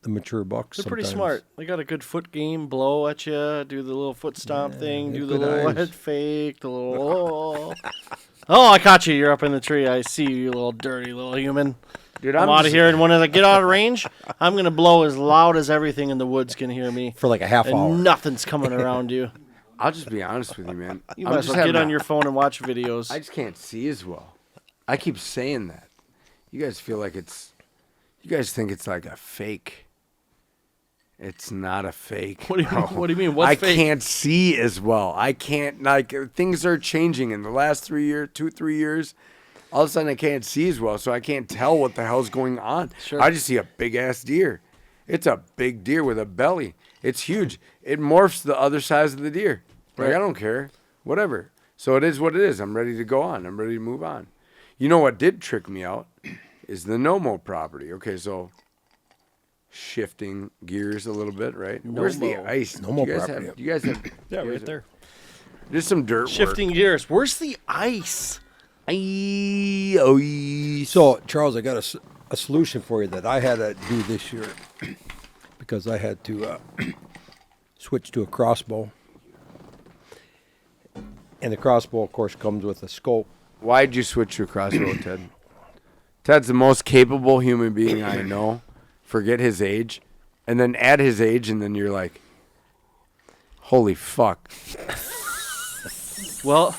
the mature bucks. They're pretty sometimes. smart. They got a good foot game, blow at you, do the little foot stomp thing, they do have the good little eyes. head fake, the little. Oh, I caught you. You're up in the tree. I see you, you little dirty little human. Dude, I'm out of here, and when I get out of range, I'm gonna blow as loud as everything in the woods can hear me, For like a half and hour. nothing's coming around you. I'll just be honest with you, man. You I'm might as just well get having on your phone and watch videos. I just can't see as well. I keep saying that. You guys feel like it's. You guys think it's like a fake. It's not a fake. What do you bro. What do you mean? What's I fake? can't see as well. I can't like things are changing in the last 3 years, 3 years. All of a sudden, I can't see as well, so I can't tell what the hell's going on. Sure. I just see a big ass deer. It's a big deer with a belly. It's huge. It morphs the other size of the deer. Like, Right. I don't care. Whatever. So it is what it is. I'm ready to go on. I'm ready to move on. You know what did trick me out is the No-Mo property. Okay, so shifting gears a little bit, right? Where's the No-Mo. ice? No-Mo Do you guys property. have? Do you guys have? Yeah, you guys right have- there. There's some dirt Shifting gears. Where's the ice? work. So, Charles, I got a solution for you that I had to do this year because I had to switch to a crossbow. And the crossbow, of course, comes with a scope. Why'd you switch your crossbow, Ted? Ted's the most capable human being I know. Forget his age. And then add his age, and then you're like, holy fuck. Well,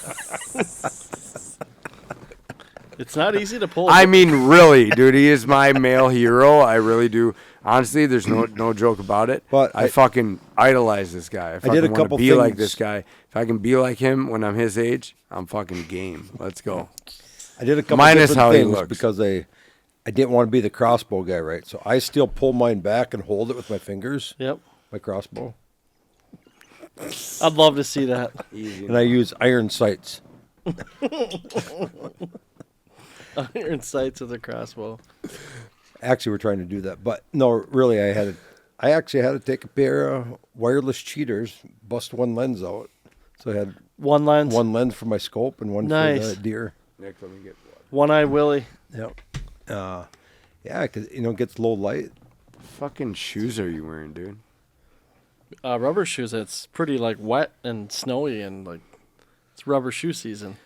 it's not easy to pull. I mean, really, dude, he is my male hero. I really do. Honestly, there's no joke about it. But I fucking idolize this guy. I fucking did a want to couple be like things. this guy. If I can be like him when I'm his age, I'm fucking game. Let's go. I did a couple Minus different how he things looks. because I didn't want to be the crossbow guy, right? So I still pull mine back and hold it with my fingers, Yep. my crossbow. I'd love to see that. Easy. And I use iron sights. Iron sights with a crossbow. Actually, we're trying to do that, but no, really, I actually had to take a pair of wireless cheaters, bust one lens out. So I had One lens. one lens for my scope and one for Nice. the deer. Nick, let me get one. One-eye Willie. Yep. Yeah, because it gets low light. Fucking shoes are you wearing, dude? Rubber shoes. It's pretty like wet and snowy and like it's rubber shoe season.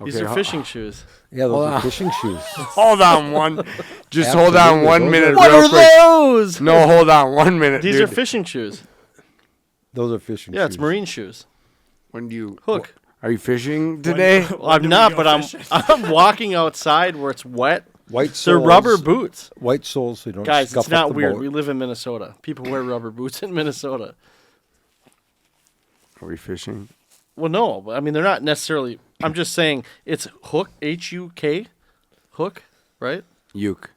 These Okay, are fishing shoes. Yeah, those Hold are on. fishing shoes. Hold on one. Just hold on Absolutely. 1 Those minute are- What real are quick. those? No, hold on 1 minute, These dude. are fishing shoes. Those are fishing shoes. Yeah, it's marine shoes. When do you Hook. Are you fishing today? I'm not, but I'm walking outside where it's wet. White They're soles. rubber boots. White soles, so you don't Guys, scuff it's not up the weird. boat. We live in Minnesota. People wear rubber boots in Minnesota. Are we fishing? Well, no. But I mean, they're not necessarily. I'm just saying it's Hook, H-U-K. Hook, right? Uke.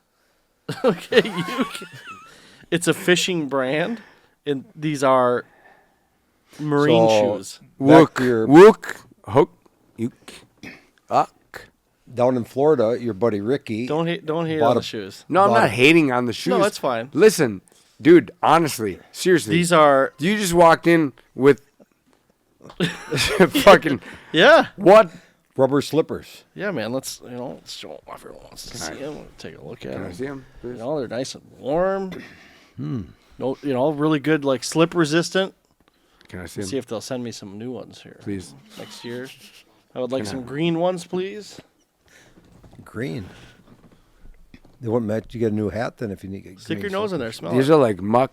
Okay, Hook. It's a fishing brand, and these are marine So- shoes. Back Wook. to your- Wook. Hook. Uke. Uck. Down in Florida, your buddy Ricky. Don't hate Bought on a- the shoes. No, I'm Bought not it. hating on the shoes. No, that's fine. Listen, dude, honestly, seriously. These are You just walked in with fucking yeah, what? Rubber slippers. yeah, man. Let's let's show 'em. Everyone wants to see them. Take a look at Can I them. see him? You know, they're nice and warm. No, really good, like slip resistant. Can I see him? See if they'll send me some new ones here Please. next year. I would like Can I- some green ones, please. Green. They wouldn't match. You get a new hat then if you need. Stick your nose in there, smell These it. are like muck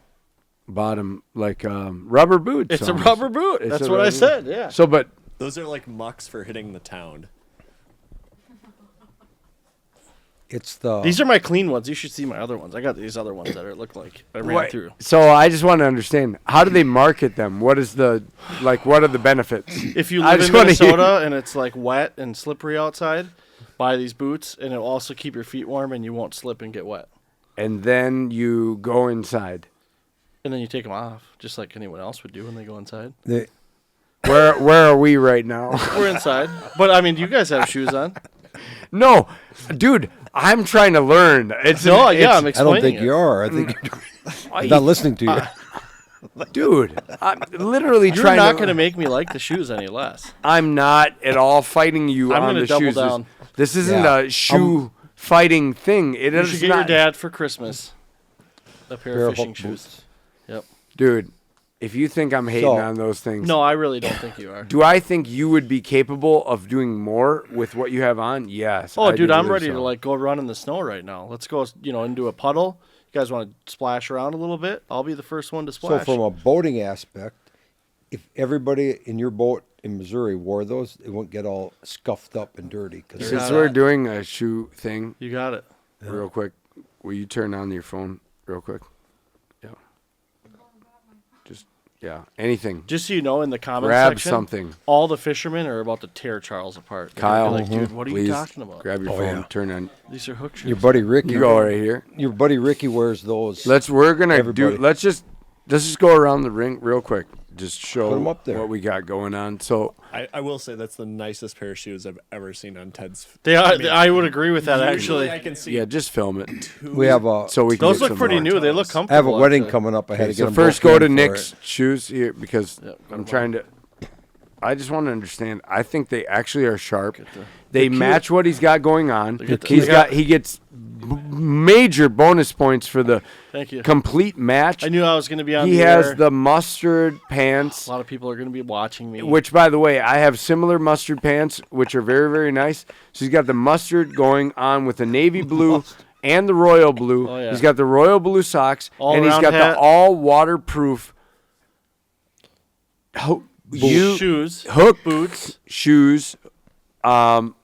bottom, like rubber boots. It's a almost. rubber boot. It's That's a what I rubber said. boot. Yeah. So, but Those are like mucks for hitting the town. It's the. These are my clean ones. You should see my other ones. I got these other ones that look like I ran what- through. So I just want to understand, how do they market them? What is the what are the benefits? If you I live just in wanna hear- Minnesota and it's like wet and slippery outside, buy these boots and it'll also keep your feet warm and you won't slip and get wet. And then you go inside. And then you take them off, just like anyone else would do when they go inside. they, Where are we right now? We're inside, but I mean, you guys have shoes on. No, dude, I'm trying to learn. It's No, yeah, I'm I explaining don't think it. you are. I think I'm not listening to you. dude. I'm literally You're trying not to. going to make me like the shoes any less. I'm not at all fighting you I'm on gonna the double shoes. down. This isn't Yeah. a shoe fighting thing. It You is should get not, your dad for Christmas a pair Pair of of fishing Hook shoes. boots. Yep. dude. If you think I'm hating So- on those things, No, I really don't think you are. do I think you would be capable of doing more with what you have on? Yes. Oh, I do dude, I'm believe ready so. to like go run in the snow right now. Let's go, into a puddle. You guys want to splash around a little bit? I'll be the first one to So splash. from a boating aspect, if everybody in your boat in Missouri wore those, it wouldn't get all scuffed up and dirty. Cause Since we're doing a shoe thing, You got it. real quick, will you turn on your phone real quick? Yeah. Just, yeah, anything. Just so you know, in the comment Grab section, something. all the fishermen are about to tear Charles apart. They're Kyle, gonna be like, dude, what are please you talking about? grab your Oh, phone, yeah. turn on. These are hook shoes. your buddy Ricky, You go right here. your buddy Ricky wears those. We're gonna Everybody. let's just go around the ring real quick. Just show Put 'em up there. what we got going on. So I will say that's the nicest pair of shoes I've ever seen on Ted's. They are. mean, I would agree with that. Usually Actually, I can see yeah, just film it. we have a. So we can those get look some pretty more. new. They look comfortable. I have a wedding actually. coming up. I had to get So them first both go in to for Nick's it. shoes here because Yep, I'm trying to. I just want to understand. I think they actually are sharp. They They're match cute. what he's got going on. get the- He they gets major bonus points for the Thank you. complete match. I knew I was going to be on. He the has air. the mustard pants. A lot of people are going to be watching me. Which, by the way, I have similar mustard pants, which are very, very nice. So he's got the mustard going on with the navy blue and the royal blue. Oh, yeah. He's got the royal blue socks, All and he's around got hat. the all waterproof shoes, hook boots. shoes,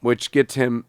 which gets him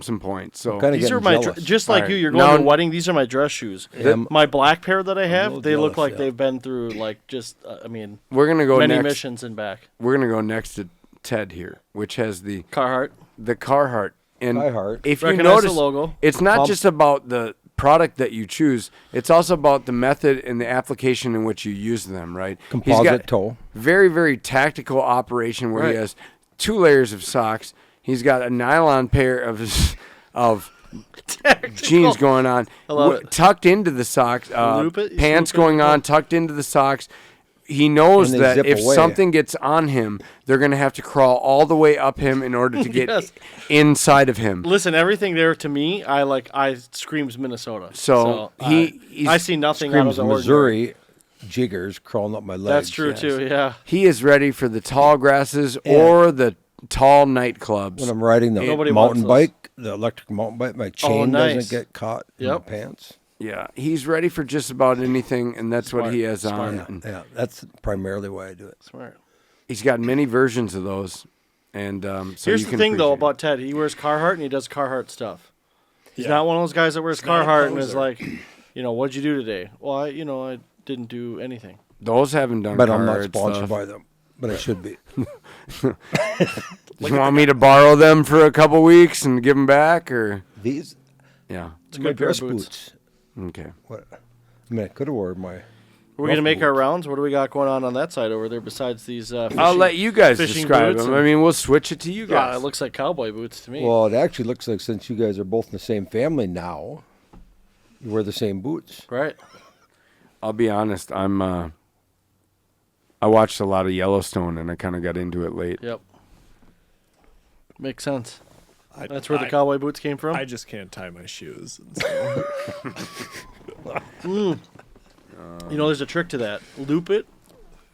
some points. So Kinda These are getting my jealous. just like All you. right. You're going Now- to a wedding. These are my dress shoes. Yeah. My black pair that I have, little they look jealous, like yeah. they've been through like just. I mean, we're gonna go many next. missions and back. We're gonna go next to Ted here, which has the Carhartt. Carhartt. And Carhartt. if you Recognize the notice, logo. it's not Pump. just about the product that you choose. It's also about the method and the application in which you use them, right? He's Composite got toe. very, very tactical operation where he Right. has 2 layers of socks. He's got a nylon pair of jeans going on, I love it. tucked into the socks, Loop it, you pants swoop it, going on, tucked into the socks. He knows And they that zip if away. something gets on him, they're going to have to crawl all the way up him in order to get Yes. inside of him. Listen, everything there to me, I screams Minnesota. So, he's- I see nothing out of Screams the ordinary. Missouri jiggers crawling up my legs. That's true too. Yeah. He is ready for the tall grasses or the tall nightclubs. When I'm riding the Nobody mountain wants those. bike, the electric mountain bike, my chain nice. doesn't get caught in Yep. my pants. Yeah, he's ready for just about anything, and that's what Smart, he has smart. on. Yeah, And yeah, that's primarily why I do it. Smart. he's got many versions of those. And so Here's you the can thing though appreciate about Ted. He wears Carhartt and he does Carhartt stuff. He's Yeah. not one of those guys that wears not a Carhartt and is poser. like, what'd you do today? Well, I didn't do anything. it. Those haven't done But I'm not Carhartt sponsored stuff. by them. But I should be. You want me to borrow them for a couple weeks and give them back, or These yeah? It's a my good pair of dress boots. boots. Okay. What? I mean, I could have worn my. We're gonna make our rounds. What do we got going on that side over there besides these? Fishing? I'll let you guys fishing describe boots them. and- I mean, we'll switch it to you Yeah, guys. it looks like cowboy boots to me. Well, it actually looks like since you guys are both in the same family now, you wear the same boots. right. I'll be honest. I watched a lot of Yellowstone, and I kind of got into it late. Yep. Makes sense. I, That's where the I- cowboy boots came from. I just can't tie my shoes. So. There's a trick to that. Loop it.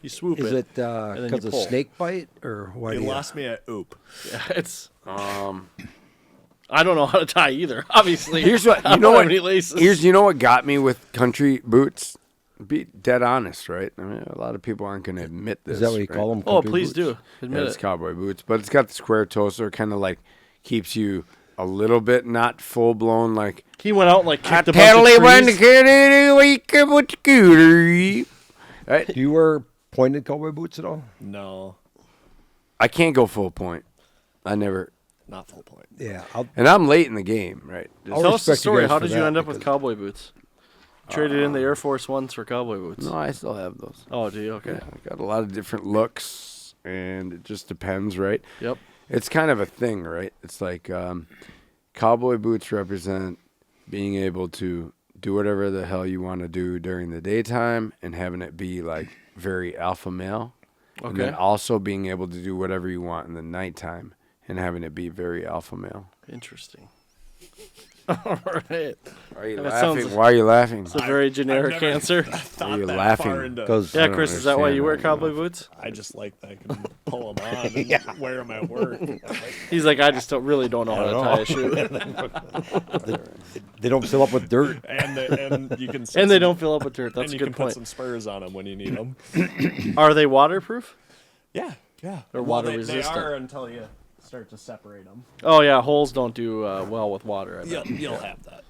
You swoop Is it. it then you because of pull. snake bite or why? You do you- lost me at oop. Yeah, it's. I don't know how to tie either. Obviously. Here's what I you know. don't What have any laces. you know what got me with country boots? Be dead honest, right? I mean, a lot of people aren't going to admit this. Is that what you right? call them? Oh, please do. Admit Yeah, it's it. cowboy boots, but it's got the square toe, so it kind of like keeps you a little bit not full blown like. He went out and like I kicked a tell bunch you of when to trees. get it, wake up with the scooter. Right? Do you wear pointed cowboy boots at all? No, I can't go full point. I never, not full point. Yeah, and I'm late in the game, right? Just- I'll Tell us the respect you story. guys How for did you that end up with because- cowboy boots? Traded in the Air Force Ones for cowboy boots. no, I still have those. Oh, do you? Okay. Yeah, I got a lot of different looks, and it just depends, right? Yep. It's kind of a thing, right? It's like cowboy boots represent being able to do whatever the hell you want to do during the daytime and having it be like very alpha male. And then Okay. also being able to do whatever you want in the nighttime and having it be very alpha male. Interesting. Right. Why are you That laughing? sounds- Why are you laughing? It's a very generic never answer. thought You're that laughing far into. Because Yeah, don't Chris, is that why you wear understand that, cowboy boots? I just like that I can pull them on and wear them at work. He's like, I just really don't know how to tie a shoe. they don't fill up with dirt. And you can. And they don't fill up with dirt. And That's a you good can point. put some spurs on them when you need them. Are they waterproof? Yeah, yeah. Or Well, water they resistant. are until you start to separate them. Oh, yeah. Holes don't do well with water. I bet. You'll have that.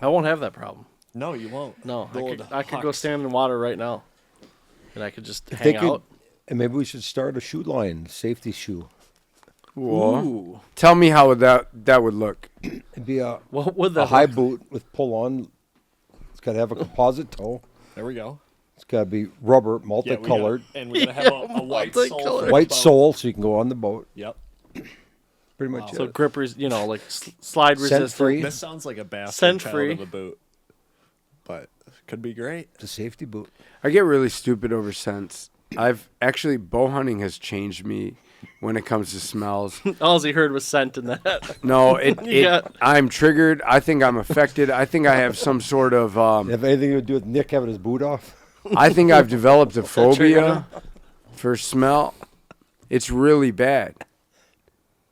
I won't have that problem. No, you won't. No, The I old could go hucks. stand in water right now. And I could just If hang out. and maybe we should start a shoe line, safety shoe. Whoa. Ooh. Tell me how that would look. It'd be a What would that a high look- boot with pull on. It's got to have a composite toe. There we go. It's got to be rubber, Yeah, multicolored, and we're gonna have a white sole. multicolored. for the white boat. sole, so you can go on the boat. Yep. Pretty much So it. grip, like slide resistant. Scent-free. This sounds like a bastard Scent child free. of a boot, but could be great. It's a safety boot. I get really stupid over scents. I've actually bow hunting has changed me when it comes to smells. All he heard was scent in that. No, Yeah. I'm triggered. I think I'm affected. I think I have some sort of Have anything to do with Nick having his boot off? I think I've developed a triggered phobia for smell. It's really bad.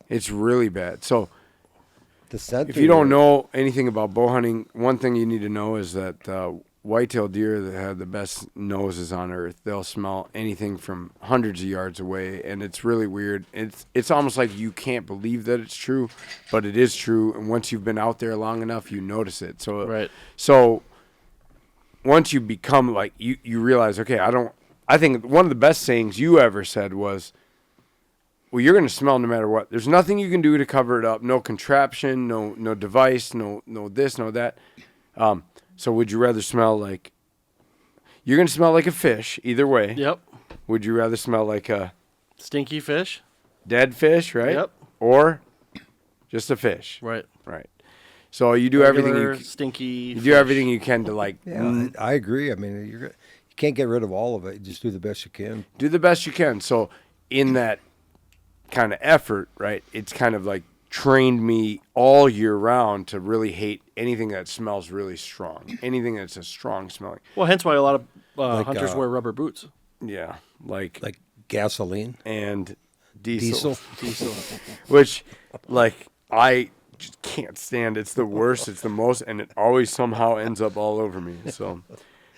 It's really bad. So The scent. if you don't know anything about bow hunting, one thing you need to know is that white-tailed deer that have the best noses on earth, they'll smell anything from hundreds of yards away, and it's really weird. It's almost like you can't believe that it's true, but it is true. And once you've been out there long enough, you notice it. So Right. So once you become like you realize, okay, I think one of the best sayings you ever said was, well, you're going to smell no matter what. There's nothing you can do to cover it up. No contraption, no device, no this, no that. So would you rather smell like you're going to smell like a fish either way? Yep. Would you rather smell like a Stinky fish. dead fish, right? Yep. Or just a fish, Right. right? So you do everything Regular, you stinky. you fish. do everything you can to like Yeah, I agree. I mean, you can't get rid of all of it. You just do the best you can. do the best you can. So in that kind of effort, right, it's kind of like trained me all year round to really hate anything that smells really strong. Anything that's a strong smelling. Well, hence why a lot of Like, hunters wear rubber boots. Yeah, like Like gasoline, and diesel. diesel. Which like I just can't stand. It's the worst, it's the most, and it always somehow ends up all over me. So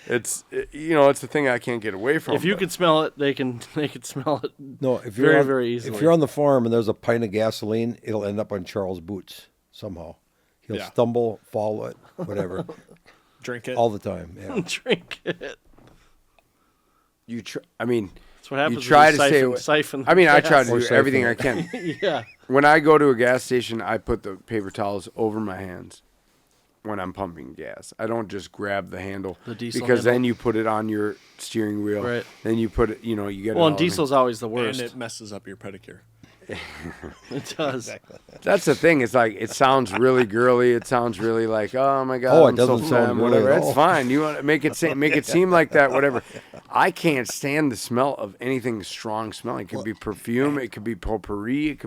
it's the thing I can't get away from. If you could smell it, they can smell it. No, if you're Very, on, very easily. If you're on the farm and there's a pint of gasoline, it'll end up on Charles' boots somehow. He'll Yeah. stumble, fall it, whatever, Drink it. all the time. Yeah. Drink it. I mean, That's what happens. you try when to stay away. siphon. I mean, I try gas. to Or do everything siphon I it. can. Yeah. When I go to a gas station, I put the paper towels over my hands when I'm pumping gas. I don't just grab the handle The diesel because handle. then you put it on your steering wheel. Right. Then you put it, you get it. Well, all and in. diesel's always the worst. and it messes up your pedicure. It does. That's the thing. It's like it sounds really girly. It sounds really like, oh my god, Oh, it I'm so doesn't sound femme, girly whatever. at It's all. fine. You want to make it seem like that, whatever. I can't stand the smell of anything strong smelling. It could be perfume. It could be potpourri. It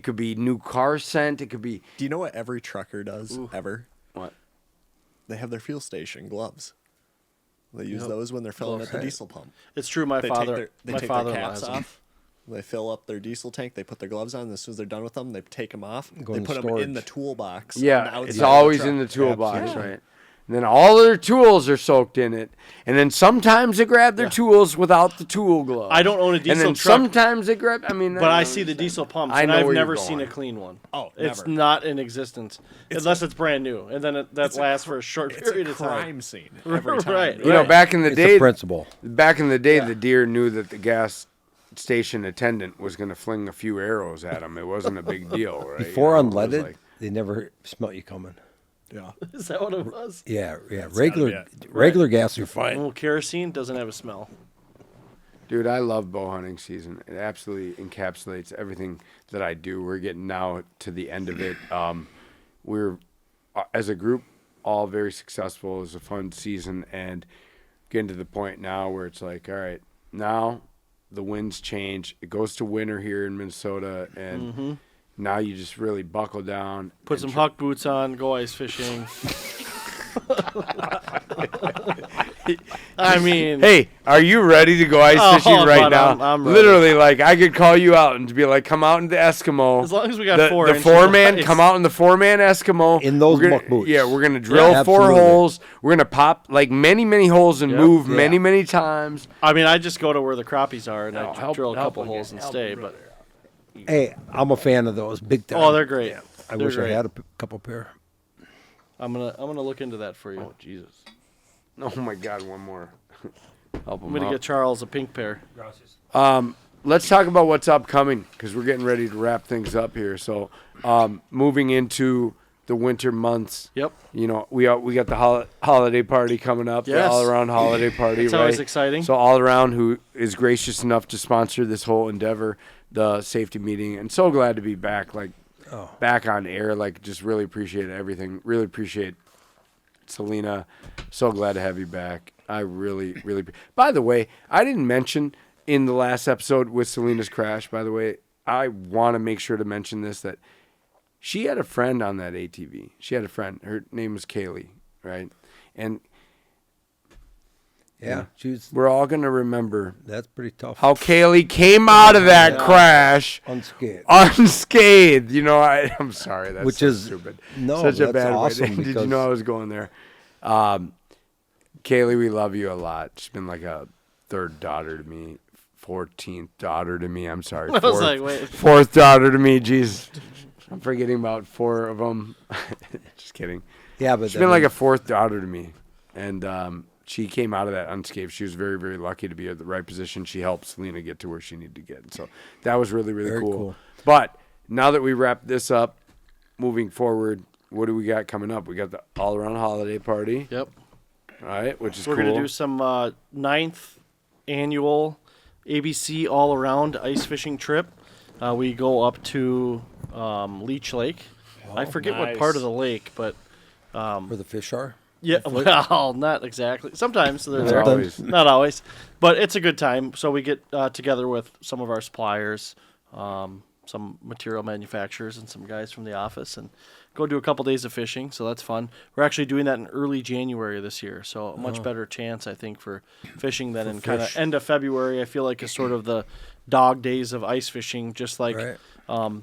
could be new car scent. It could be Do you know what every trucker does ever? what? They have their fuel station gloves. They use those when they're filling up the diesel pump. It's true. My They father. take my their father caps has them. off. They fill up their diesel tank. They put their gloves on. As soon as they're done with them, they take them off. Go They in put them storage. in the toolbox. on the Yeah, outside it's of the always truck. in the toolbox, Absolutely. right? And then all their tools are soaked in it. And then sometimes they grab their tools without the tool glove. I don't own a diesel And then truck, sometimes they grab. I mean, but I see the diesel pumps, I and know I've where you're never seen a going. clean one. Oh, It's never. not in existence unless it's brand new, and then that lasts for a short It's period a of time. crime scene every time. Right. You know, back in the It's day, a principle. the deer knew that the gas station attendant was going to fling a few arrows at him. It wasn't a big deal, right? Before You know, it was unleaded, like- they never smelt you coming. Yeah. Is that what it was? Yeah. gotta be Regular it. regular gas, you're fine. Well, kerosene doesn't have a smell. Dude, I love bow hunting season. It absolutely encapsulates everything that I do. We're getting now to the end of it. We're, as a group, all very successful. It was a fun season, and getting to the point now where it's like, all right, now the winds change. It goes to winter here in Minnesota, and Now you just really buckle down. Put and some huck boots on, go ice fishing. I mean, Hey, are you ready to go ice fishing right bud, now? I'm ready. Literally, like I could call you out and be like, "Come out in the Eskimo." as long as we got the 4 the inches four of man, ice. come out in the 4-man Eskimo In those We're gonna- muck boots. Yeah, we're gonna drill Yeah, 4 absolutely. holes. We're gonna pop like many holes and Yep. move Yeah. many times. I mean, I just go to where the crappies are and No, I help- drill a help couple again, holes and help stay. him, But Hey, I'm a fan of those big time. oh, they're great. I They're wish great. I had a couple pair. I'm gonna look into that for you. Oh Jesus! Oh my God, one more. Help I'm him gonna out. get Charles a pink pair. Let's talk about what's upcoming because we're getting ready to wrap things up here. So, moving into the winter months. Yep. You know, we got the holiday party coming up. The Yes. all around holiday party. It's right? always exciting. So all around, who is gracious enough to sponsor this whole endeavor, the safety meeting, and so glad to be back. Like back on air. Like just really appreciate everything. Really appreciate Selena. So glad to have you back. I really. By the way, I didn't mention in the last episode with Selena's crash. By the way, I want to make sure to mention this that she had a friend on that ATV. She had a friend. Her name was Kaylee, right? And Yeah, she's we're all gonna remember that's pretty tough. how Kaylee came out of that crash unscathed. You know, I'm sorry. That's Which so is stupid. no, Such a that's bad awesome way. Did you because- know I was going there? Kaylee, we love you a lot. She's been like a third daughter to me, 14th daughter to me. I'm sorry. I was like, wait. Fourth daughter to me. Jeez, I'm forgetting about 4 of them. Just kidding. Yeah, but She's been like a 4th daughter to me, and she came out of that unscathed. She was very, very lucky to be at the right position. She helped Selena get to where she needed to get, and so that was really, really Very cool. cool. But now that we wrap this up, moving forward, what do we got coming up? We got the all-around holiday party, Yep. all right, which is We're cool. gonna do some 9th annual ABC all around ice fishing trip. We go up to Leech Lake. I forget what part of the lake, but where the fish are. yeah, well, not exactly. Sometimes they're Not there. always. Not always, but it's a good time. So we get together with some of our suppliers, some material manufacturers, and some guys from the office, and go do a couple days of fishing. So that's fun. We're actually doing that in early January this year, so a much better chance, I think, for fishing than in kind of end of February. I feel like is sort of the dog days of ice fishing, just like. Right.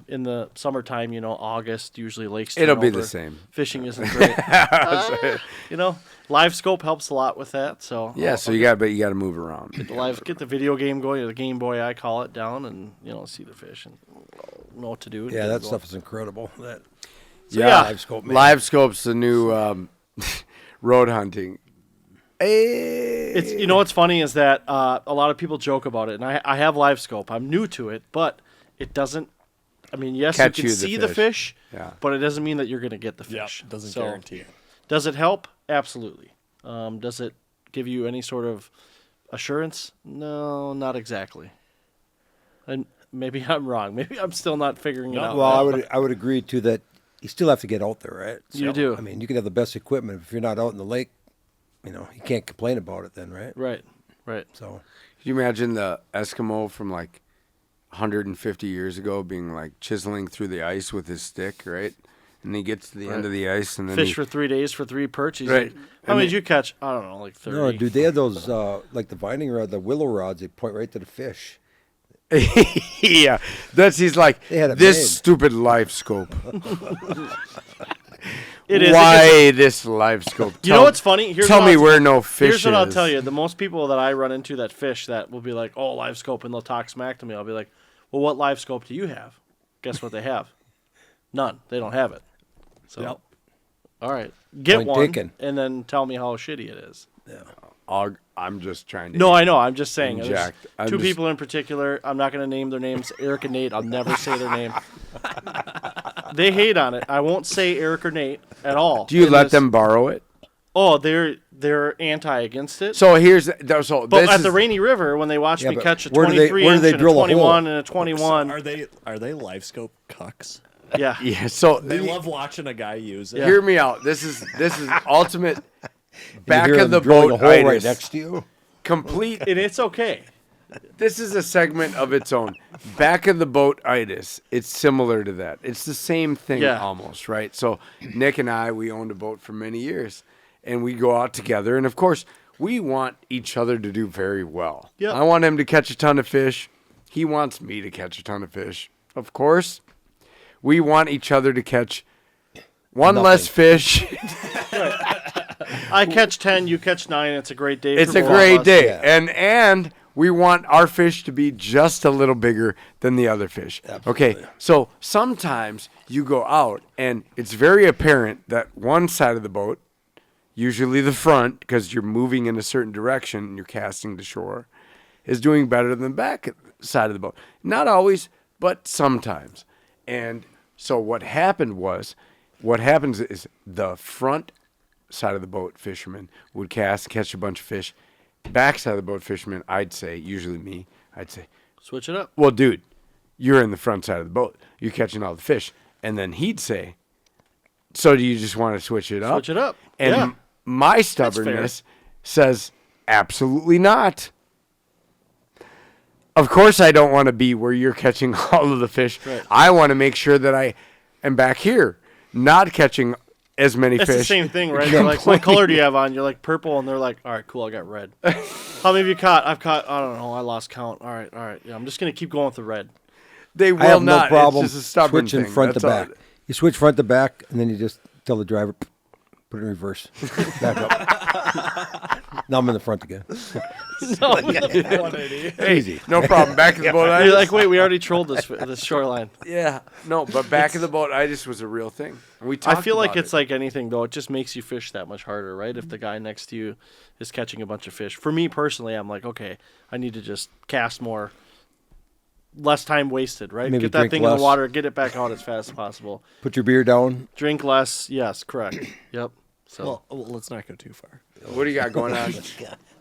In the summertime, August, usually lakes. It'll turn be over. the same. Fishing isn't great. Live scope helps a lot with that. So Yeah, so you got to move around. get the video game going, the Game Boy I call it, down, and see the fish and know what to do. Yeah, that stuff is incredible. That Yeah, live scope, man. Live scope's the new road hunting. It's what's funny is that a lot of people joke about it, and I have live scope. I'm new to it, but it doesn't. I mean, yes, Catch you you can the see the fish, Yeah. but it doesn't mean that you're going to get the Yeah, fish. doesn't So, guarantee it. Does it help? Absolutely. Does it give you any sort of assurance? No, not exactly. And maybe I'm wrong. Maybe I'm still not figuring it out. Well, I would agree too that you still have to get out there, right? You do. I mean, you can have the best equipment if you're not out in the lake. You can't complain about it then, right? Right. So Can you imagine the Eskimo from like 150 years ago being like chiseling through the ice with his stick, right? And he gets to the end of the ice and then Fish for 3 days for 3 perch. He's Right. like, how many did you catch? I don't know, like 30. no, dude, they had those like the vining rod, the willow rods. They point right to the fish. yeah, he's like They had it this made. stupid live scope. It is. Why this live scope? You know what's funny? Tell me where no fish Here's what I'll is. tell you. The most people that I run into that fish that will be like, oh, live scope, and they'll talk smack to me. I'll be like, well, what live scope do you have? Guess what they have? None. They don't have it. So, Yep. all right. Get Point one, taken. and then tell me how shitty it is. I'm just trying to. No, I know. I'm just saying. There's Inject. I'm two just- people in particular. I'm not going to name their names. Eric and Nate. I'll never say their name. They hate on it. I won't say Eric or Nate at all. Do you in let this- them borrow it? Oh, they're anti against it. So here's But this at is, the Rainy River, when they watch Yeah, me but catch a where do they- 23 where do inch they and a drill a hole? 21 and a 21, Are they live scope cucks? yeah. yeah. So They love watching a guy use it. hear me out. This is ultimate You back hear of the them drilling boat a hole right itis. next to you. Complete. And it's okay. This is a segment of its own. Back of the boat itis. It's similar to that. It's the same thing almost, right? So Nick and I, we owned a boat for many years, and we go out together. And of course, we want each other to do very well. Yep. I want him to catch a ton of fish. He wants me to catch a ton of fish. Of course, we want each other to catch one less fish. I catch 10, you catch 9. It's a great day. It's for a both of great us. day. Yeah. And we want our fish to be just a little bigger than the other fish. Absolutely. Okay, so sometimes you go out and it's very apparent that one side of the boat, usually the front, because you're moving in a certain direction and you're casting to shore, is doing better than the back side of the boat. Not always, but sometimes. And so what happens is the front side of the boat fisherman would catch a bunch of fish. Back side of the boat fisherman, I'd say, usually me, I'd say, Switch it up. well, dude, you're in the front side of the boat. You're catching all the fish. And then he'd say, so do you just want to switch it up? Switch it up. And Yeah. my stubbornness says, absolutely not. Of course I don't want to be where you're catching all of the fish. Right. I want to make sure that I am back here, not catching as many It's fish. the same thing, right? They're like, what color do you have on? You're like purple, and they're like, all right, cool, I got red. How many have you caught? I've caught, I don't know, I lost count. All right. Yeah, I'm just going to keep going with the red. They I will have not. no problem It's just a stubborn switching thing. front to That's all. back. You switch front to back, and then you just tell the driver, put it in reverse. Back up. Now I'm in the front again. Hey, no problem. Back of the boat. You're like, wait, we already trolled this shoreline. Yeah, no, but back of the boat itis was a real thing. We I talked feel like about it's it. like anything, though. It just makes you fish that much harder, right? If the guy next to you is catching a bunch of fish. For me personally, I'm like, okay, I need to just cast more. Less time wasted, right? Maybe Get that drink thing in less. the water, get it back out as fast as possible. Put your beer down. Drink less. Yes, correct. Yep. So Well, let's not go too far. What do you got going on?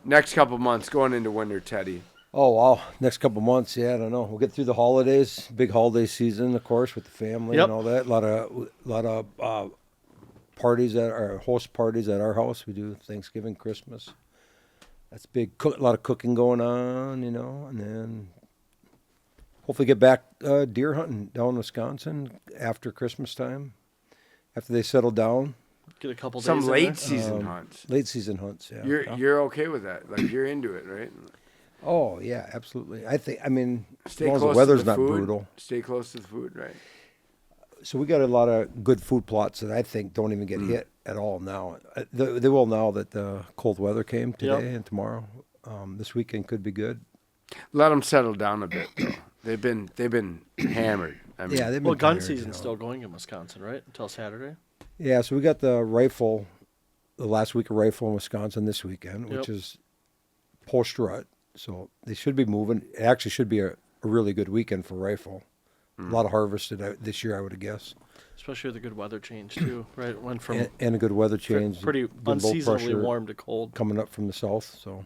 Next couple months, going into winter, Teddy. Oh, wow. Next couple months, yeah, I don't know. We'll get through the holidays, big holiday season, of course, with the family Yep. and all that. A lot of parties host parties at our house. We do Thanksgiving, Christmas. That's big. A lot of cooking going on, and then hopefully get back deer hunting down in Wisconsin after Christmas time, after they settle down. get a couple days. Some in late there. season hunts. Late season hunts, yeah. You're okay with that? Like you're into it, right? Oh, yeah, absolutely. As Stay long as close the weather's to the not food. brutal. Stay close to the food, right? So we got a lot of good food plots that I think don't even get hit at all now. They will now that the cold weather came today and tomorrow. This weekend could be good. Let them settle down a bit, though. They've been hammered. I mean, Yeah, they've been Well, gun tired, season's still going in Wisconsin, right? Until Saturday. Yeah, so we got the last week of rifle in Wisconsin this weekend, which Yep. is post rut. So they should be moving. It actually should be a really good weekend for rifle. A lot of harvested this year, I would guess. Especially with the good weather change too, right? It went from And a good weather change. pretty good low unseasonably pressure warm to cold. coming up from the south. So,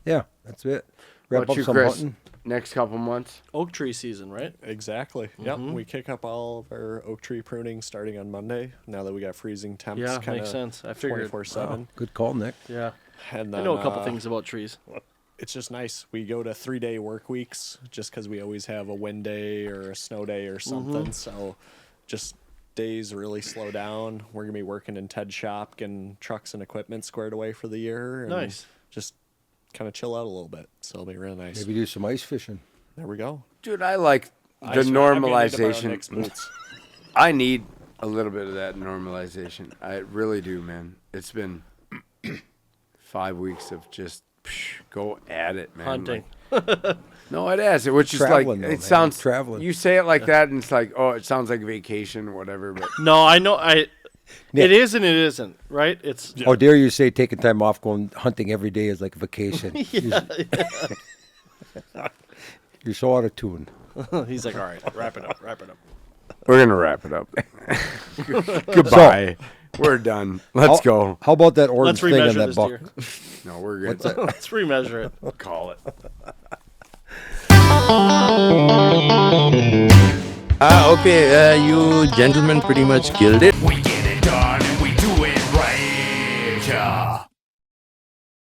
yeah, that's it. Wrap what up you, some Chris? hunting. Next couple months. Oak tree season, right? Exactly. Yep. We kick up all of our oak tree pruning starting on Monday. Now that we got freezing temps, Yeah, kinda makes sense. I figured. 24/7. Good call, Nick. Yeah. And I then, know a couple things about trees. It's just nice. We go to 3-day work weeks just because we always have a wind day or a snow day or something. So just days really slow down. We're going to be working in Ted's shop, getting trucks and equipment squared away for the year. And Nice. Just kind of chill out a little bit. So it'll be really nice. Maybe do some ice fishing. There we go. Dude, I like the I'm gonna need to borrow normalization. Nick's boots. I need a little bit of that normalization. I really do, man. It's been 5 weeks of just go at it, man. Hunting. Like, no, it has. Which is like Traveling, though, it man. sounds. Traveling. You say it like that, and it's like, oh, it sounds like vacation or whatever. But No, I know. It is and it isn't, right? It's How dare you say taking time off going hunting every day is like a vacation. You're so out of tune. he's like, all right, wrap it up. we're gonna wrap it up. Goodbye. We're done. Let's go. How about that orange Let's thing on remeasure that this buck? deer. No, we're good. Let's remeasure it. Call it. Okay, you gentlemen pretty much killed it.